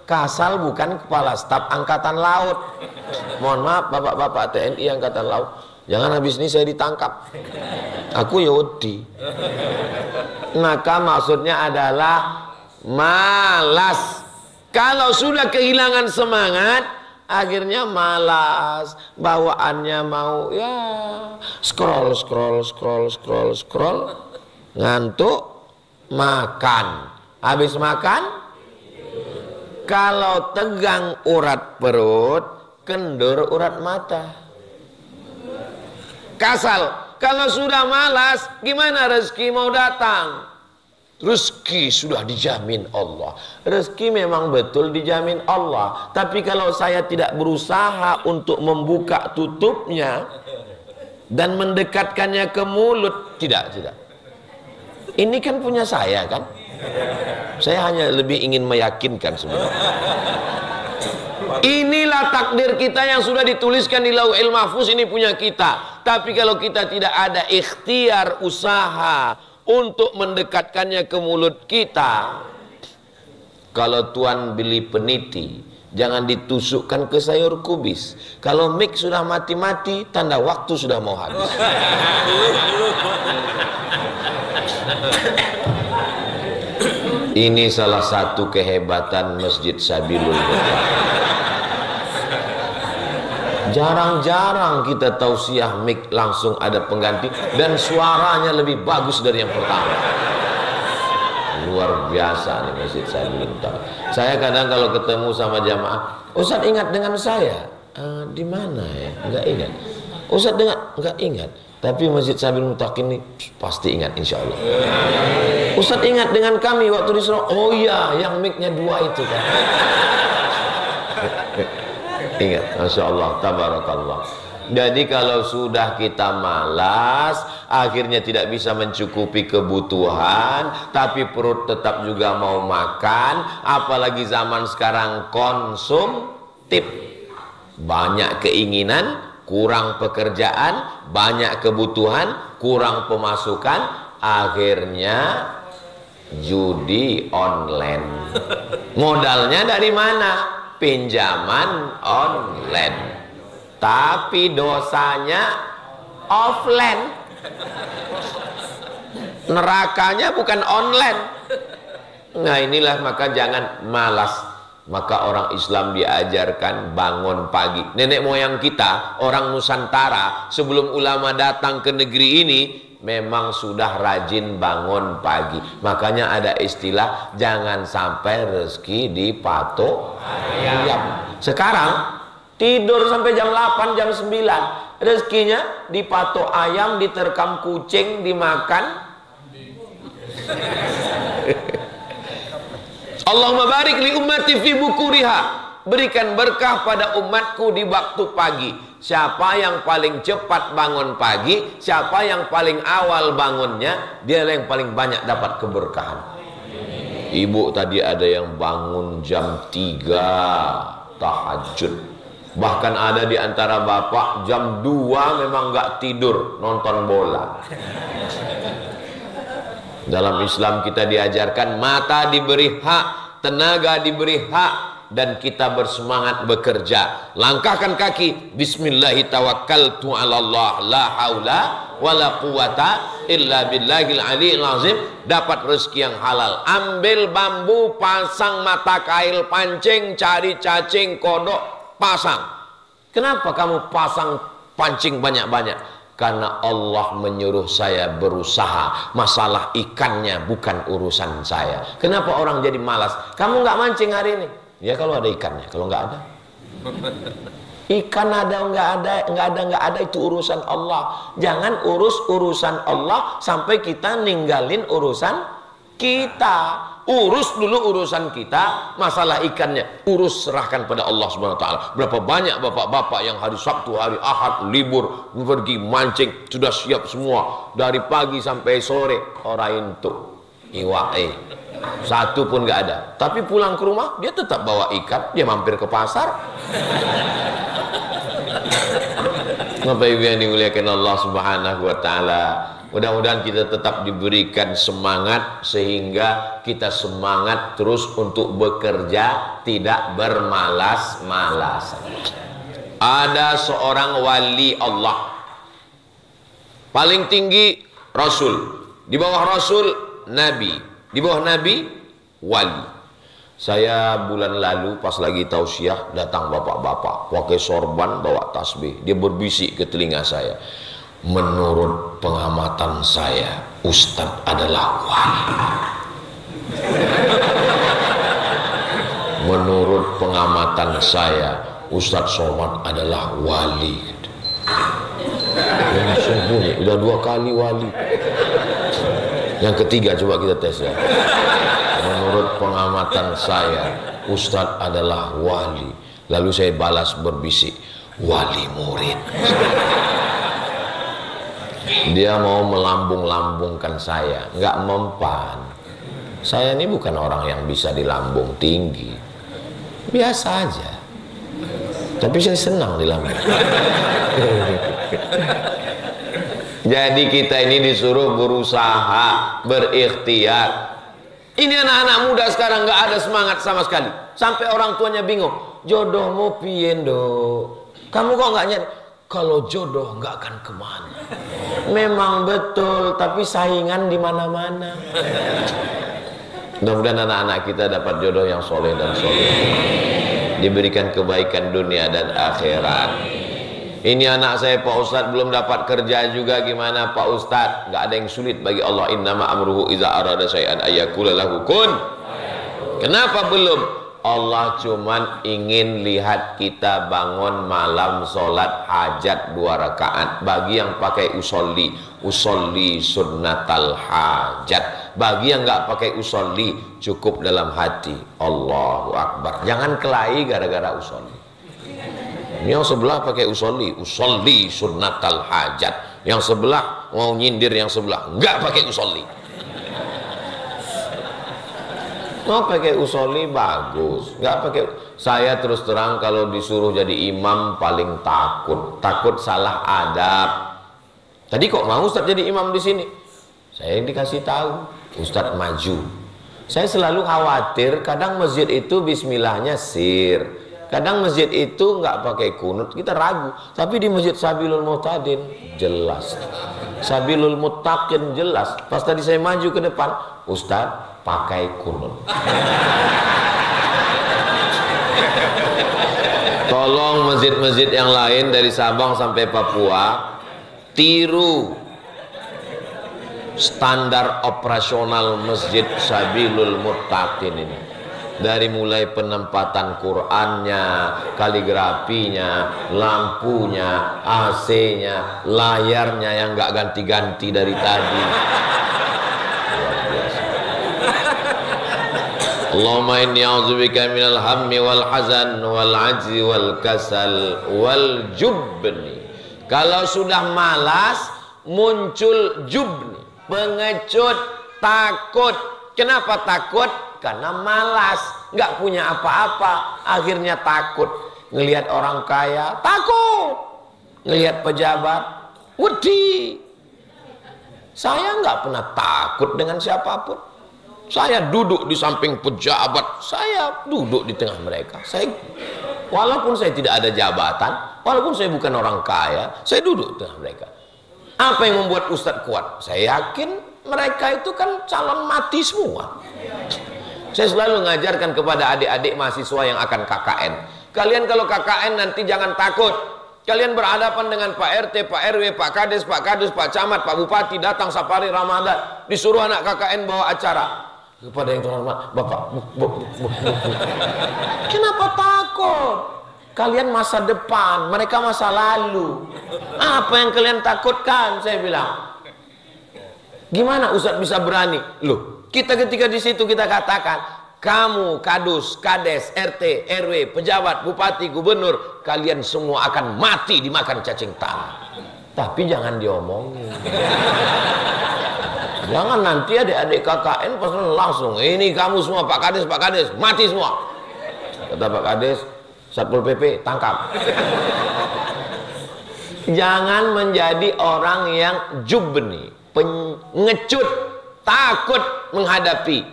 Kasal bukan kepala staf angkatan laut. Mohon maaf bapak-bapak TNI angkatan laut, jangan habis ini saya ditangkap. Aku ya wedi. Maka maksudnya adalah malas. Kalau sudah kehilangan semangat, akhirnya malas, bawaannya mau ya scroll, ngantuk, makan. Habis makan, kalau tegang urat perut, kendur urat mata. Kasal. Kalau sudah malas, gimana rezeki mau datang? Rezeki sudah dijamin Allah. Rezeki memang betul dijamin Allah. Tapi kalau saya tidak berusaha untuk membuka tutupnya dan mendekatkannya ke mulut, tidak. Ini kan punya saya kan? Saya hanya lebih ingin meyakinkan sebenarnya. Inilah takdir kita yang sudah dituliskan di Lauhil Mahfuz, ini punya kita. Tapi kalau kita tidak ada ikhtiar, usaha untuk mendekatkannya ke mulut kita. Kalau Tuan beli peniti, jangan ditusukkan ke sayur kubis. Kalau mic sudah mati-mati, tanda waktu sudah mau habis. Ini salah satu kehebatan Masjid Sabilul Muttaqin. Jarang-jarang kita tausiah mic langsung ada pengganti dan suaranya lebih bagus dari yang pertama. Luar biasa nih Masjid Sabilul Muttaqin. Saya kadang kalau ketemu sama jamaah, Ustaz ingat dengan saya? Di mana ya? Enggak ingat. Ustaz enggak ingat. Tapi Masjid Sabilul Muttaqin ini pasti ingat insya Allah. Ustaz ingat dengan kami waktu di Surabaya? Oh iya, yang mic-nya 2 itu kan. Ingat, Masya Allah, tabarakallah. Jadi kalau sudah kita malas, akhirnya tidak bisa mencukupi kebutuhan, tapi perut tetap juga mau makan, apalagi zaman sekarang konsumtif. banyak keinginan, kurang pekerjaan, banyak kebutuhan, kurang pemasukan, akhirnya judi online. Modalnya dari mana? Pinjaman online. Tapi dosanya offline. Nerakanya bukan online. Nah inilah, maka jangan malas. Maka orang Islam diajarkan bangun pagi. Nenek moyang kita, orang Nusantara, sebelum ulama datang ke negeri ini, memang sudah rajin bangun pagi. Makanya ada istilah, jangan sampai rezeki dipatok ayam. Sekarang tidur sampai jam 8, jam 9, rezekinya dipatok ayam, diterkam kucing, dimakan. Allahumma barik li ummati fi bukuriha, berikan berkah pada umatku di waktu pagi. Siapa yang paling cepat bangun pagi, siapa yang paling awal bangunnya, dia yang paling banyak dapat keberkahan. Ibu tadi ada yang bangun jam 3 tahajud. Bahkan ada di antara bapak jam 2 memang nggak tidur, nonton bola. Dalam Islam kita diajarkan mata diberi hak, tenaga diberi hak, dan kita bersemangat bekerja. Langkahkan kaki, bismillahi tawakkaltu ala Allah, la haula wala quwata illa billahil aliyil azim. Dapat rezeki yang halal, ambil bambu, pasang mata kail, pancing, cari cacing, kodok, pasang. Kenapa kamu pasang pancing banyak-banyak? Karena Allah menyuruh saya berusaha. Masalah ikannya bukan urusan saya. Kenapa orang jadi malas? Kamu nggak mancing hari ini? Ya kalau ada ikannya. Kalau nggak ada, ikan ada nggak ada itu urusan Allah. Jangan urus urusan Allah sampai kita ninggalin urusan kita. Urus dulu urusan kita, masalah ikannya urus, serahkan pada Allah Subhanahu wa taala. Berapa banyak bapak-bapak yang hari Sabtu, hari Ahad libur pergi mancing, sudah siap semua dari pagi sampai sore, orang itu iwae satu pun nggak ada. Tapi pulang ke rumah dia tetap bawa ikan, dia mampir ke pasar. Bapak Ibu yang dimuliakan Allah Subhanahu wa taala, mudah-mudahan kita tetap diberikan semangat sehingga kita semangat terus untuk bekerja, tidak bermalas-malasan. Ada seorang wali Allah, paling tinggi Rasul, di bawah Rasul Nabi, di bawah Nabi wali. Saya bulan lalu pas lagi tausiah, datang bapak-bapak pakai sorban, bawa tasbih. Dia berbisik ke telinga saya, menurut pengamatan saya Ustadz adalah wali. Menurut pengamatan saya Ustadz Somad adalah wali. Yang udah 2 kali wali. Yang ketiga coba kita tes ya. Menurut pengamatan saya Ustadz adalah wali. Lalu saya balas berbisik, wali murid. Dia mau melambung-lambungkan saya, nggak mempan. Saya ini bukan orang yang bisa dilambung tinggi, biasa aja. Tapi saya senang dilambung. Jadi kita ini disuruh berusaha, berikhtiar. Ini anak-anak muda sekarang nggak ada semangat sama sekali. Sampai orang tuanya bingung, jodohmu piye ndo? Kamu kok nggak nyari? Kalau jodoh nggak akan kemana. Memang betul, tapi saingan di mana-mana. Mudah-mudahan anak-anak kita dapat jodoh yang soleh dan soleh, diberikan kebaikan dunia dan akhirat. Ini anak saya Pak Ustadz belum dapat kerja juga, gimana Pak Ustadz? Nggak ada yang sulit bagi Allah. Innama amruhu iza arada syai'an ayyakula lahu kun. Kenapa belum? Allah cuman ingin lihat kita bangun malam sholat hajat 2 rakaat. Bagi yang pakai usolli, usolli sunnatal hajat. Bagi yang nggak pakai usolli, cukup dalam hati, Allahu Akbar. Jangan kelahi gara-gara usolli. Yang sebelah pakai usolli, usolli sunnatal hajat. Yang sebelah mau nyindir yang sebelah, nggak pakai usolli. Oh, pakai usoli bagus. Nggak pakai. Saya terus terang kalau disuruh jadi imam paling takut salah adab. Tadi kok mau Ustadz jadi imam di sini? Saya dikasih tahu, Ustadz maju. Saya selalu khawatir, kadang masjid itu bismillahnya sir, kadang masjid itu nggak pakai kunut, kita ragu. Tapi di masjid Sabilul Mu'tadin jelas, Sabilul Muttaqin jelas. Pas tadi saya maju ke depan, Ustadz pakai kunut. Tolong masjid-masjid yang lain dari Sabang sampai Papua tiru standar operasional Masjid Sabilul Muttaqin ini. Dari mulai penempatan Qur'annya, kaligrafinya, lampunya, AC-nya, layarnya yang nggak ganti-ganti dari tadi. Allahumma inni a'udzubika minal hammi wal hazan wal ajzi wal kasal wal jubni. Kalau sudah malas muncul jubni, pengecut, takut. Kenapa takut? Karena malas, nggak punya apa-apa, akhirnya takut. Ngelihat orang kaya, takut. Ngelihat pejabat, wedi. Saya nggak pernah takut dengan siapapun. Saya duduk di samping pejabat, saya duduk di tengah mereka. Walaupun saya tidak ada jabatan, walaupun saya bukan orang kaya, saya duduk di tengah mereka. Apa yang membuat Ustadz kuat? Saya yakin mereka itu kan calon mati semua. Saya selalu mengajarkan kepada adik-adik mahasiswa yang akan KKN. Kalian kalau KKN nanti jangan takut. Kalian berhadapan dengan Pak RT, Pak RW, Pak Kades, Pak Kadus, Pak Camat, Pak Bupati datang safari Ramadan. Disuruh anak KKN bawa acara. Kepada yang terhormat, Bapak, kenapa takut? Kalian masa depan, mereka masa lalu. Apa yang kalian takutkan? Saya bilang. Gimana Ustadz bisa berani? Loh, kita ketika di situ kita katakan, kamu, Kadus, Kades, RT, RW, pejabat, bupati, gubernur, kalian semua akan mati dimakan cacing tanah. Tapi jangan diomongin. Jangan nanti adik-adik KKN pas langsung, ini kamu semua Pak Kades, mati semua. Kata Pak Kades, Satpol PP, tangkap. Jangan menjadi orang yang jubni, pengecut, takut menghadapi.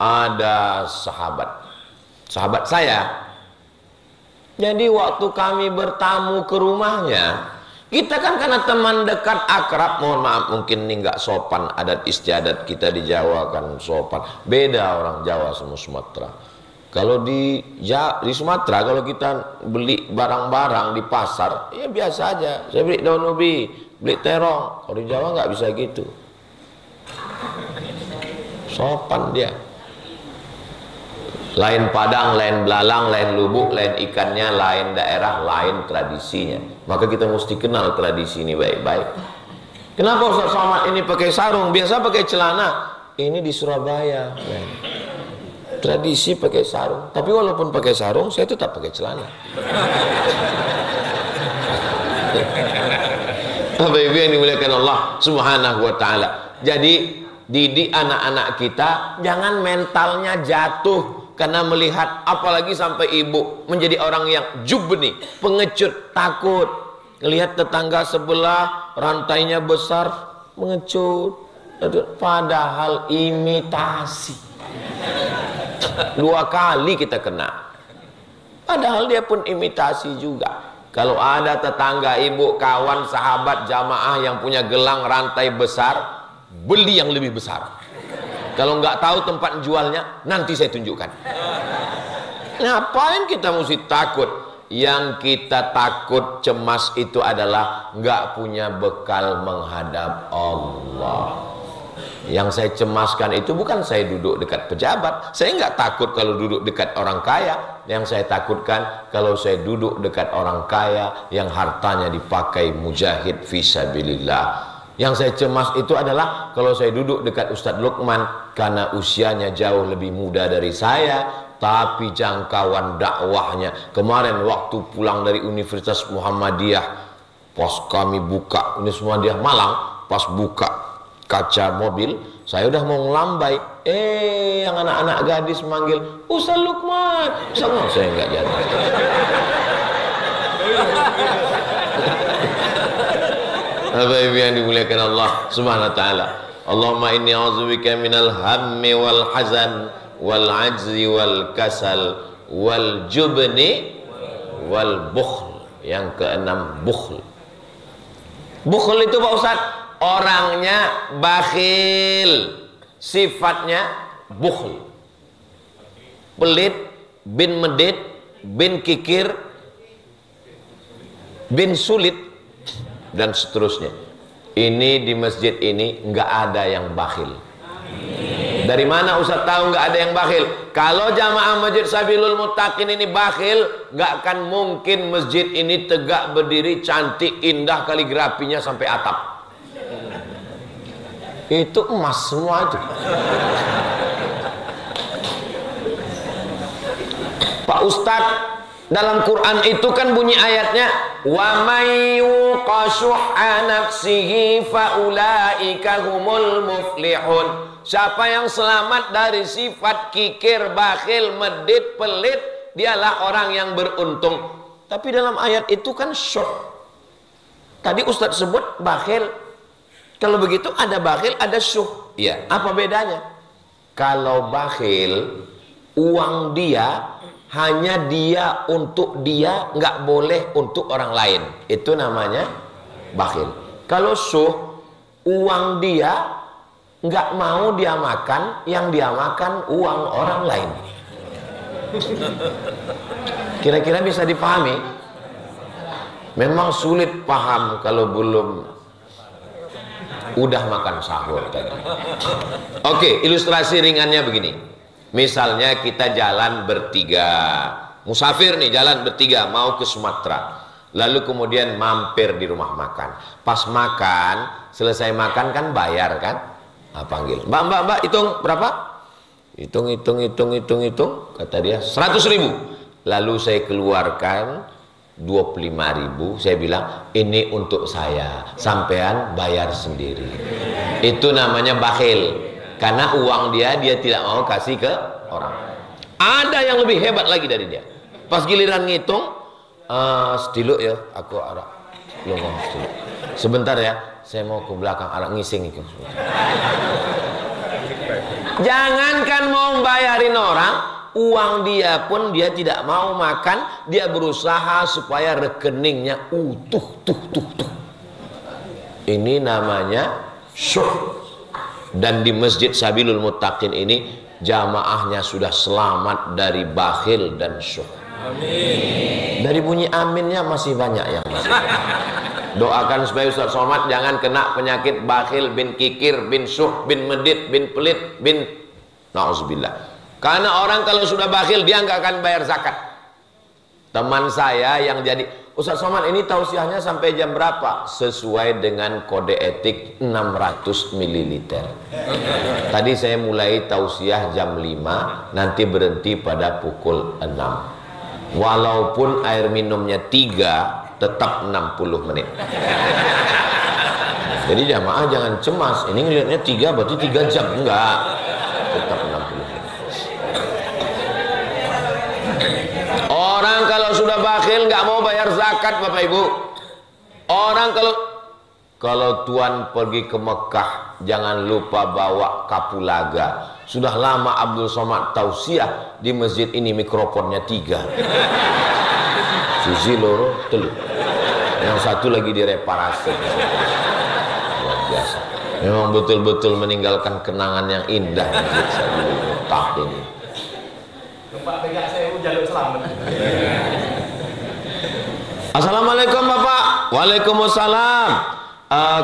Ada sahabat saya. Jadi waktu kami bertamu ke rumahnya, kita kan karena teman dekat akrab, mohon maaf mungkin ini nggak sopan adat istiadat kita di Jawa kan sopan. Beda orang Jawa sama Sumatera. Kalau di Sumatera kalau kita beli barang-barang di pasar, ya biasa aja. Saya beli daun ubi, beli terong. Kalau di Jawa nggak bisa gitu. Sopan dia. Lain Padang, lain belalang, lain lubuk, lain ikannya, lain daerah, lain tradisinya. Maka kita mesti kenal tradisi ini baik-baik. Kenapa Ustaz Somad ini pakai sarung? Biasa pakai celana. Ini di Surabaya. Tradisi pakai sarung. Tapi walaupun pakai sarung, saya tetap pakai celana. Bapak-ibu yang dimuliakan Allah Subhanahu wa ta'ala. Jadi didik anak-anak kita jangan mentalnya jatuh karena melihat, apalagi sampai ibu menjadi orang yang jubni, pengecut, takut. Lihat tetangga sebelah rantainya besar, mengecut. Padahal imitasi. 2 kali kita kena. Padahal dia pun imitasi juga. Kalau ada tetangga ibu, kawan, sahabat, jamaah yang punya gelang rantai besar, beli yang lebih besar. Kalau nggak tahu tempat jualnya, nanti saya tunjukkan. Ngapain kita mesti takut? Yang kita takut, cemas itu adalah nggak punya bekal menghadap Allah. Yang saya cemaskan itu bukan saya duduk dekat pejabat. Saya nggak takut kalau duduk dekat orang kaya. Yang saya takutkan kalau saya duduk dekat orang kaya yang hartanya dipakai mujahid fisabilillah. Yang saya cemas itu adalah kalau saya duduk dekat Ustadz Lukman karena usianya jauh lebih muda dari saya, tapi jangkauan dakwahnya. Kemarin waktu pulang dari Universitas Muhammadiyah, pas kami buka Universitas Muhammadiyah Malang, pas buka kaca mobil, Saya udah mau ngelambai, yang anak-anak gadis manggil, Ustaz Lukman, Ustaz Lukman. Saya nggak jadi. Bapak Ibu yang dimuliakan Allah Subhanahu wa taala. Allahumma inni a'udzubika minal hammi wal hazan wal ajzi wal kasal wal jubni wal bukhl. Yang keenam, bukhl. Bukhl itu Pak Ustaz, orangnya bakhil, sifatnya bukhl, pelit, bin medit, bin kikir, bin sulit, dan seterusnya. Ini di masjid ini nggak ada yang bakhil. Dari mana Ustaz tahu nggak ada yang bakhil? Kalau jamaah Masjid Sabilul Muttaqin ini bakhil, nggak akan mungkin masjid ini tegak berdiri, cantik, indah, kaligrafinya sampai atap. Itu emas semua itu. Pak Ustadz, dalam Quran itu kan bunyi ayatnya, wa may yuqashuha nafsihi faulaika humul muflihun. Siapa yang selamat dari sifat kikir, bakhil, medit, pelit, dialah orang yang beruntung. Tapi dalam ayat itu kan syuh. Tadi Ustadz sebut bakhil. Kalau begitu ada bakhil, ada syuh. Ya, apa bedanya? Kalau bakhil, uang dia hanya dia untuk dia, nggak boleh untuk orang lain. Itu namanya bakhil. Kalau syuh, uang dia nggak mau dia makan, yang dia makan uang orang lain. Kira-kira bisa dipahami? Memang sulit paham kalau belum udah makan sahur tadi. Oke, ilustrasi ringannya begini. Misalnya kita jalan bertiga, musafir nih, jalan bertiga mau ke Sumatera, lalu kemudian mampir di rumah makan. Pas makan, selesai makan kan bayar kan? Panggil, mbak, hitung berapa? Hitung, kata dia 100.000. Lalu saya keluarkan 25.000. Saya bilang, ini untuk saya, sampean bayar sendiri. Itu namanya bakhil, karena uang dia tidak mau kasih ke orang. Ada yang lebih hebat lagi dari dia. Pas giliran ngitung, sediluk ya, aku arak ngomong sediluk. Sebentar ya, saya mau ke belakang arak ngising itu. Jangankan mau bayarin orang, uang dia pun dia tidak mau makan. Dia berusaha supaya rekeningnya utuh. Ini namanya syuh. Dan di Masjid Sabilul Muttaqin ini jamaahnya sudah selamat dari bakhil dan syuh. Amin. Dari bunyi aminnya masih banyak yang masih. Doakan supaya Ustaz Somad jangan kena penyakit bakhil, bin kikir, bin syuh, bin medit, bin pelit, bin na'udzubillah. Karena orang kalau sudah bakhil dia nggak akan bayar zakat. Teman saya yang jadi, Ustaz Somad ini tausiahnya sampai jam berapa? Sesuai dengan kode etik 600 ml. Tadi saya mulai tausiah jam 5, nanti berhenti pada pukul 6. Walaupun air minumnya 3, tetap 60 menit. Jadi jamaah jangan cemas, ini ngelihatnya 3 berarti 3 jam. Enggak, tetap 60 menit. Orang kalau sudah bakhil nggak mau bayar zakat, Bapak Ibu. Orang kalau tuan pergi ke Mekah, jangan lupa bawa kapulaga. Sudah lama Abdul Somad tausiah di masjid ini, mikrofonnya 3. Sisi loro telu, yang satu lagi direparasi. Luar biasa. Memang betul-betul meninggalkan kenangan yang indah. Tak ini. Assalamualaikum Bapak. Waalaikumsalam.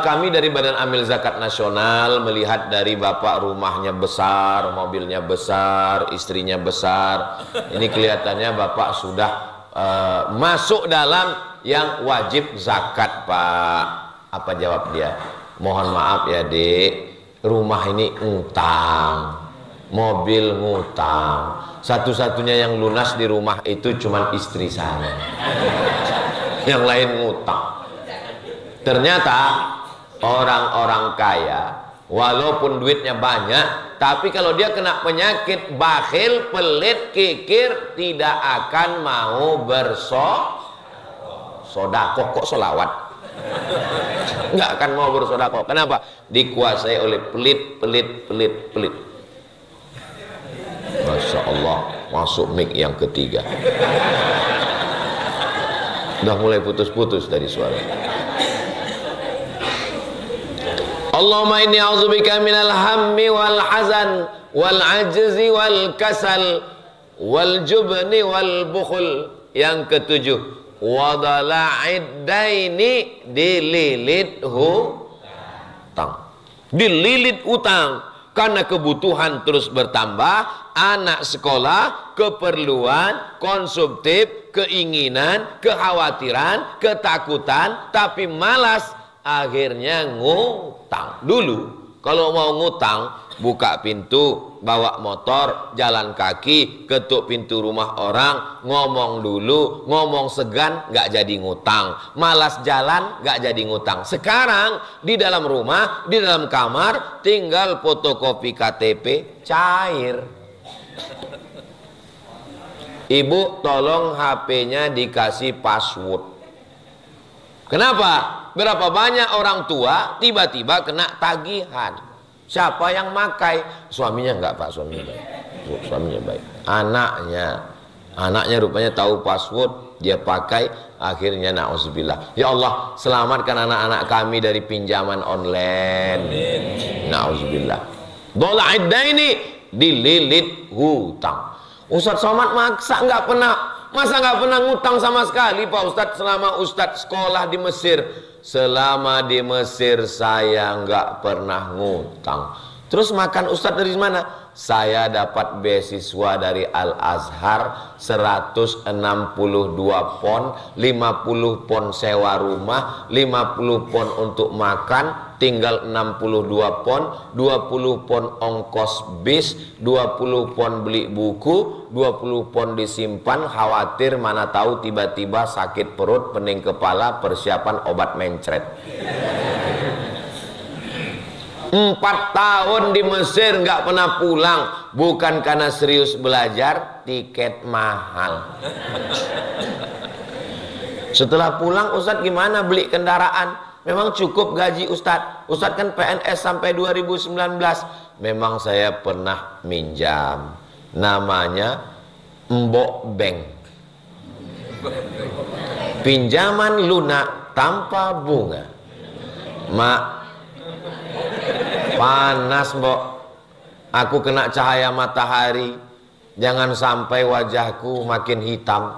Kami dari Badan Amil Zakat Nasional melihat dari Bapak rumahnya besar, mobilnya besar, istrinya besar. Ini kelihatannya Bapak sudah masuk dalam yang wajib zakat, Pak. Apa jawab dia? Mohon maaf ya Dek, rumah ini ngutang, mobil ngutang, satu-satunya yang lunas di rumah itu cuma istri saya, yang lain ngutang. Ternyata orang-orang kaya walaupun duitnya banyak, tapi kalau dia kena penyakit bakhil, pelit, kikir, tidak akan mau bersodakoh. Kok solawat? Nggak akan mau bersodakoh. Kenapa? Dikuasai oleh pelit. Masya Allah, masuk mic yang ketiga. Udah mulai putus-putus dari suara. Allahumma inni a'udzubika minal hammi wal hazan wal ajzi wal kasal wal jubni wal bukhul. Yang ketujuh, wadala'id daini, dililit hutang. Dililit utang karena kebutuhan terus bertambah, anak sekolah, keperluan, konsumtif, keinginan, kekhawatiran, ketakutan, tapi malas, akhirnya ngutang. Dulu kalau mau ngutang, buka pintu, bawa motor, jalan kaki, ketuk pintu rumah orang, ngomong dulu, ngomong segan, nggak jadi ngutang. Malas jalan, nggak jadi ngutang. Sekarang di dalam rumah, di dalam kamar, tinggal fotokopi KTP, cair. Ibu tolong HP-nya dikasih password. Kenapa? Berapa banyak orang tua tiba-tiba kena tagihan. Siapa yang makai? Suaminya enggak, Pak, suaminya baik. Suaminya baik. Anaknya rupanya tahu password, dia pakai, akhirnya na'udzubillah. Ya Allah, selamatkan anak-anak kami dari pinjaman online. Na'udzubillah. Dola'id daini, dililit hutang. Ustadz Somad masa nggak pernah ngutang sama sekali, Pak Ustadz, selama Ustadz sekolah di Mesir. Selama di Mesir saya nggak pernah ngutang. Terus makan Ustadz dari mana? Saya dapat beasiswa dari Al-Azhar 162 pon, 50 pon sewa rumah, 50 pon untuk makan, tinggal 62 pon, 20 pon ongkos bis, 20 pon beli buku, 20 pon disimpan, khawatir mana tahu tiba-tiba sakit perut, pening kepala, persiapan obat mencret. 4 tahun di Mesir nggak pernah pulang, bukan karena serius belajar, tiket mahal. Setelah pulang, Ustadz gimana beli kendaraan? Memang cukup gaji Ustadz. Ustadz kan PNS sampai 2019. Memang saya pernah minjam, namanya Mbok Bank, pinjaman lunak tanpa bunga. Mak, panas, Mbok, aku kena cahaya matahari, jangan sampai wajahku makin hitam.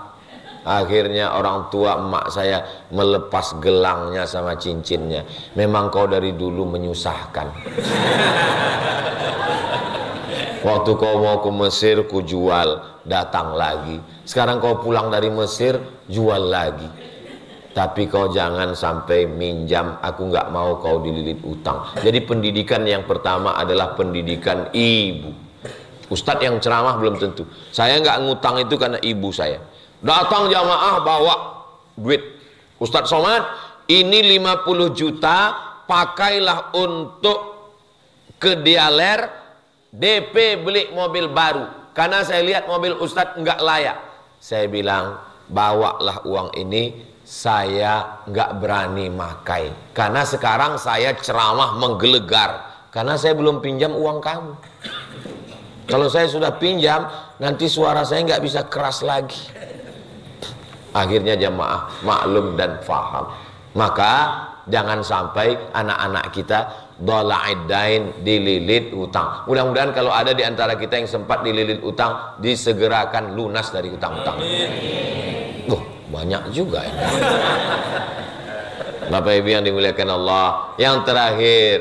Akhirnya orang tua emak saya melepas gelangnya sama cincinnya. Memang kau dari dulu menyusahkan. Waktu kau mau ke Mesir ku jual, datang lagi. Sekarang kau pulang dari Mesir, jual lagi. Tapi kau jangan sampai minjam, aku nggak mau kau dililit utang. Jadi pendidikan yang pertama adalah pendidikan ibu. Ustadz yang ceramah belum tentu. Saya nggak ngutang itu karena ibu saya. Datang jamaah bawa duit. Ustadz Somad, ini 50 juta, pakailah untuk ke Dialer, DP beli mobil baru. Karena saya lihat mobil Ustadz nggak layak. Saya bilang, bawalah uang ini, saya nggak berani makai. Karena sekarang saya ceramah menggelegar. Karena saya belum pinjam uang kamu. Kalau saya sudah pinjam, nanti suara saya nggak bisa keras lagi. Akhirnya jamaah maklum dan faham. Maka jangan sampai anak-anak kita dola'id dain, dililit utang. Mudah-mudahan kalau ada di antara kita yang sempat dililit utang, disegerakan lunas dari utang-utang. Banyak juga ya. Bapak Ibu yang dimuliakan Allah. Yang terakhir,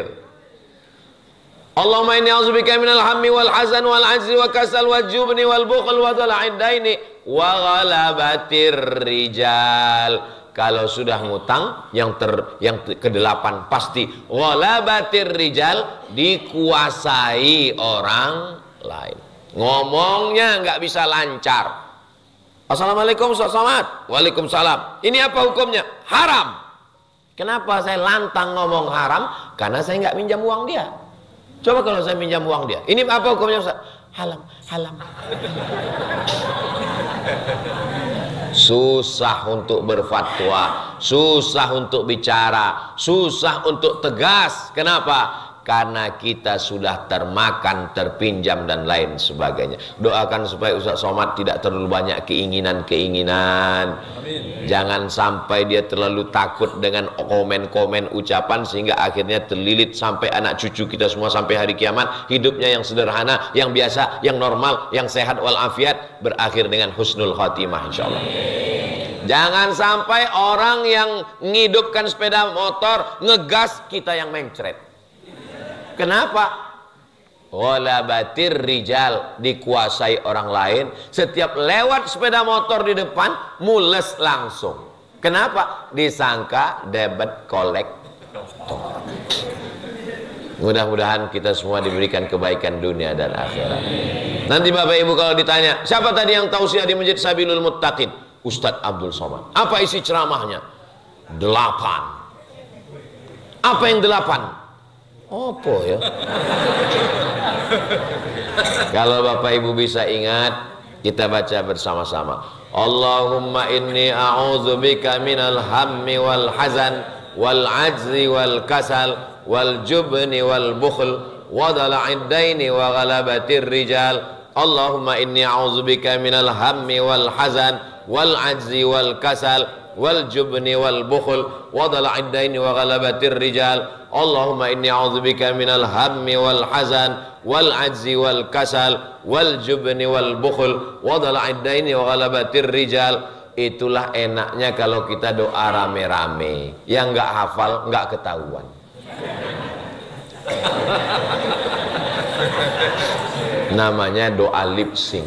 Allahumma inni a'udzubika minal hammi wal hazan wal ajzi wa kasal wal jubni wal bukhl wa dhala'id daini wa ghalabatir rijal. Kalau sudah ngutang, yang ke-8 pasti ghalabatir rijal, dikuasai orang lain. Ngomongnya nggak bisa lancar. Assalamualaikum Ustaz Somad. Waalaikumsalam. Ini apa hukumnya? Haram. Kenapa saya lantang ngomong haram? Karena saya nggak minjam uang dia. Coba kalau saya minjam uang dia, ini apa hukumnya Ustaz? Halam. Susah untuk berfatwa, susah untuk bicara, susah untuk tegas. Kenapa? Karena kita sudah termakan, terpinjam dan lain sebagainya. Doakan supaya Ustaz Somad tidak terlalu banyak keinginan-keinginan. Jangan sampai dia terlalu takut dengan komen-komen ucapan sehingga akhirnya terlilit sampai anak cucu kita semua sampai hari kiamat. Hidupnya yang sederhana, yang biasa, yang normal, yang sehat walafiat, berakhir dengan husnul khatimah insyaallah. Jangan sampai orang yang ngidupkan sepeda motor ngegas, kita yang mencret. Kenapa? Ghalabatir rijal, dikuasai orang lain. Setiap lewat sepeda motor di depan mules langsung. Kenapa? Disangka debit kolektor. Mudah-mudahan kita semua diberikan kebaikan dunia dan akhirat. Nanti Bapak Ibu kalau ditanya, siapa tadi yang tausiah di Masjid Sabilul Muttaqin? Ustadz Abdul Somad. Apa isi ceramahnya? 8. Apa yang 8? Apa ya? Kalau Bapak Ibu bisa ingat, kita baca bersama-sama. Allahumma inni a'udzubika minal hammi wal hazan wal ajzi wal kasal wal jubni wal bukhl wa dala'id daini wa ghalabatir rijal. Allahumma inni a'udzubika minal hammi wal hazan wal ajzi wal kasal wal jubni wal bukhl wa dala'id daini wa ghalabatir rijal. Allahumma inni a'udzubika minal hammi wal hazan wal ajzi wal kasal wal jubni wal bukhl wa dala'id daini wa ghalabatir rijal. Itulah enaknya kalau kita doa rame-rame. Yang enggak hafal enggak ketahuan. Namanya doa lip sync.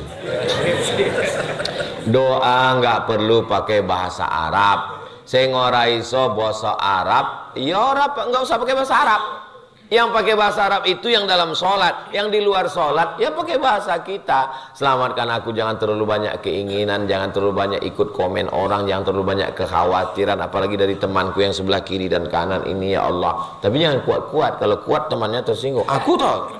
Doa enggak perlu pakai bahasa Arab. Saya ngoraiso bahasa Arab, ya orang nggak usah pakai bahasa Arab. Yang pakai bahasa Arab itu yang dalam sholat, yang di luar sholat ya pakai bahasa kita. Selamatkan aku, jangan terlalu banyak keinginan, jangan terlalu banyak ikut komen orang, jangan terlalu banyak kekhawatiran, apalagi dari temanku yang sebelah kiri dan kanan ini ya Allah. Tapi jangan kuat-kuat, kalau kuat temannya tersinggung. Aku tahu.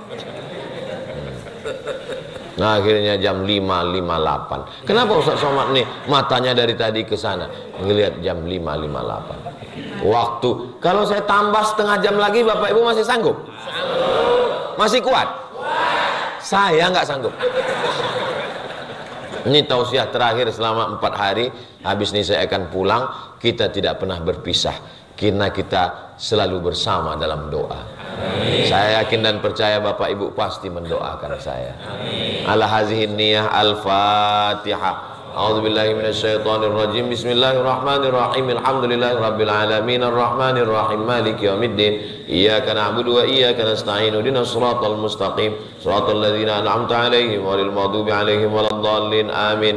Nah akhirnya jam 5.58. Kenapa Ustaz Somad nih matanya dari tadi ke sana ngelihat jam 5.58? Waktu kalau saya tambah setengah jam lagi Bapak Ibu masih sanggup? Masih kuat? Saya nggak sanggup. Ini tausiah terakhir selama 4 hari. Habis ini saya akan pulang. Kita tidak pernah berpisah karena kita selalu bersama dalam doa. Saya yakin dan percaya Bapak Ibu pasti mendoakan saya. Ala hazihin niyah al-Fatihah. A'udzubillahi minasyaitonir rajim. Bismillahirrahmanirrahim. Alhamdulillahirabbil alamin arrahmanir rahim maliki yaumiddin. Iyyaka na'budu wa iyyaka nasta'in. Ihdinas siratal mustaqim. Shiratal ladzina an'amta 'alaihim ghairil maghdubi 'alaihim waladdallin. Amin.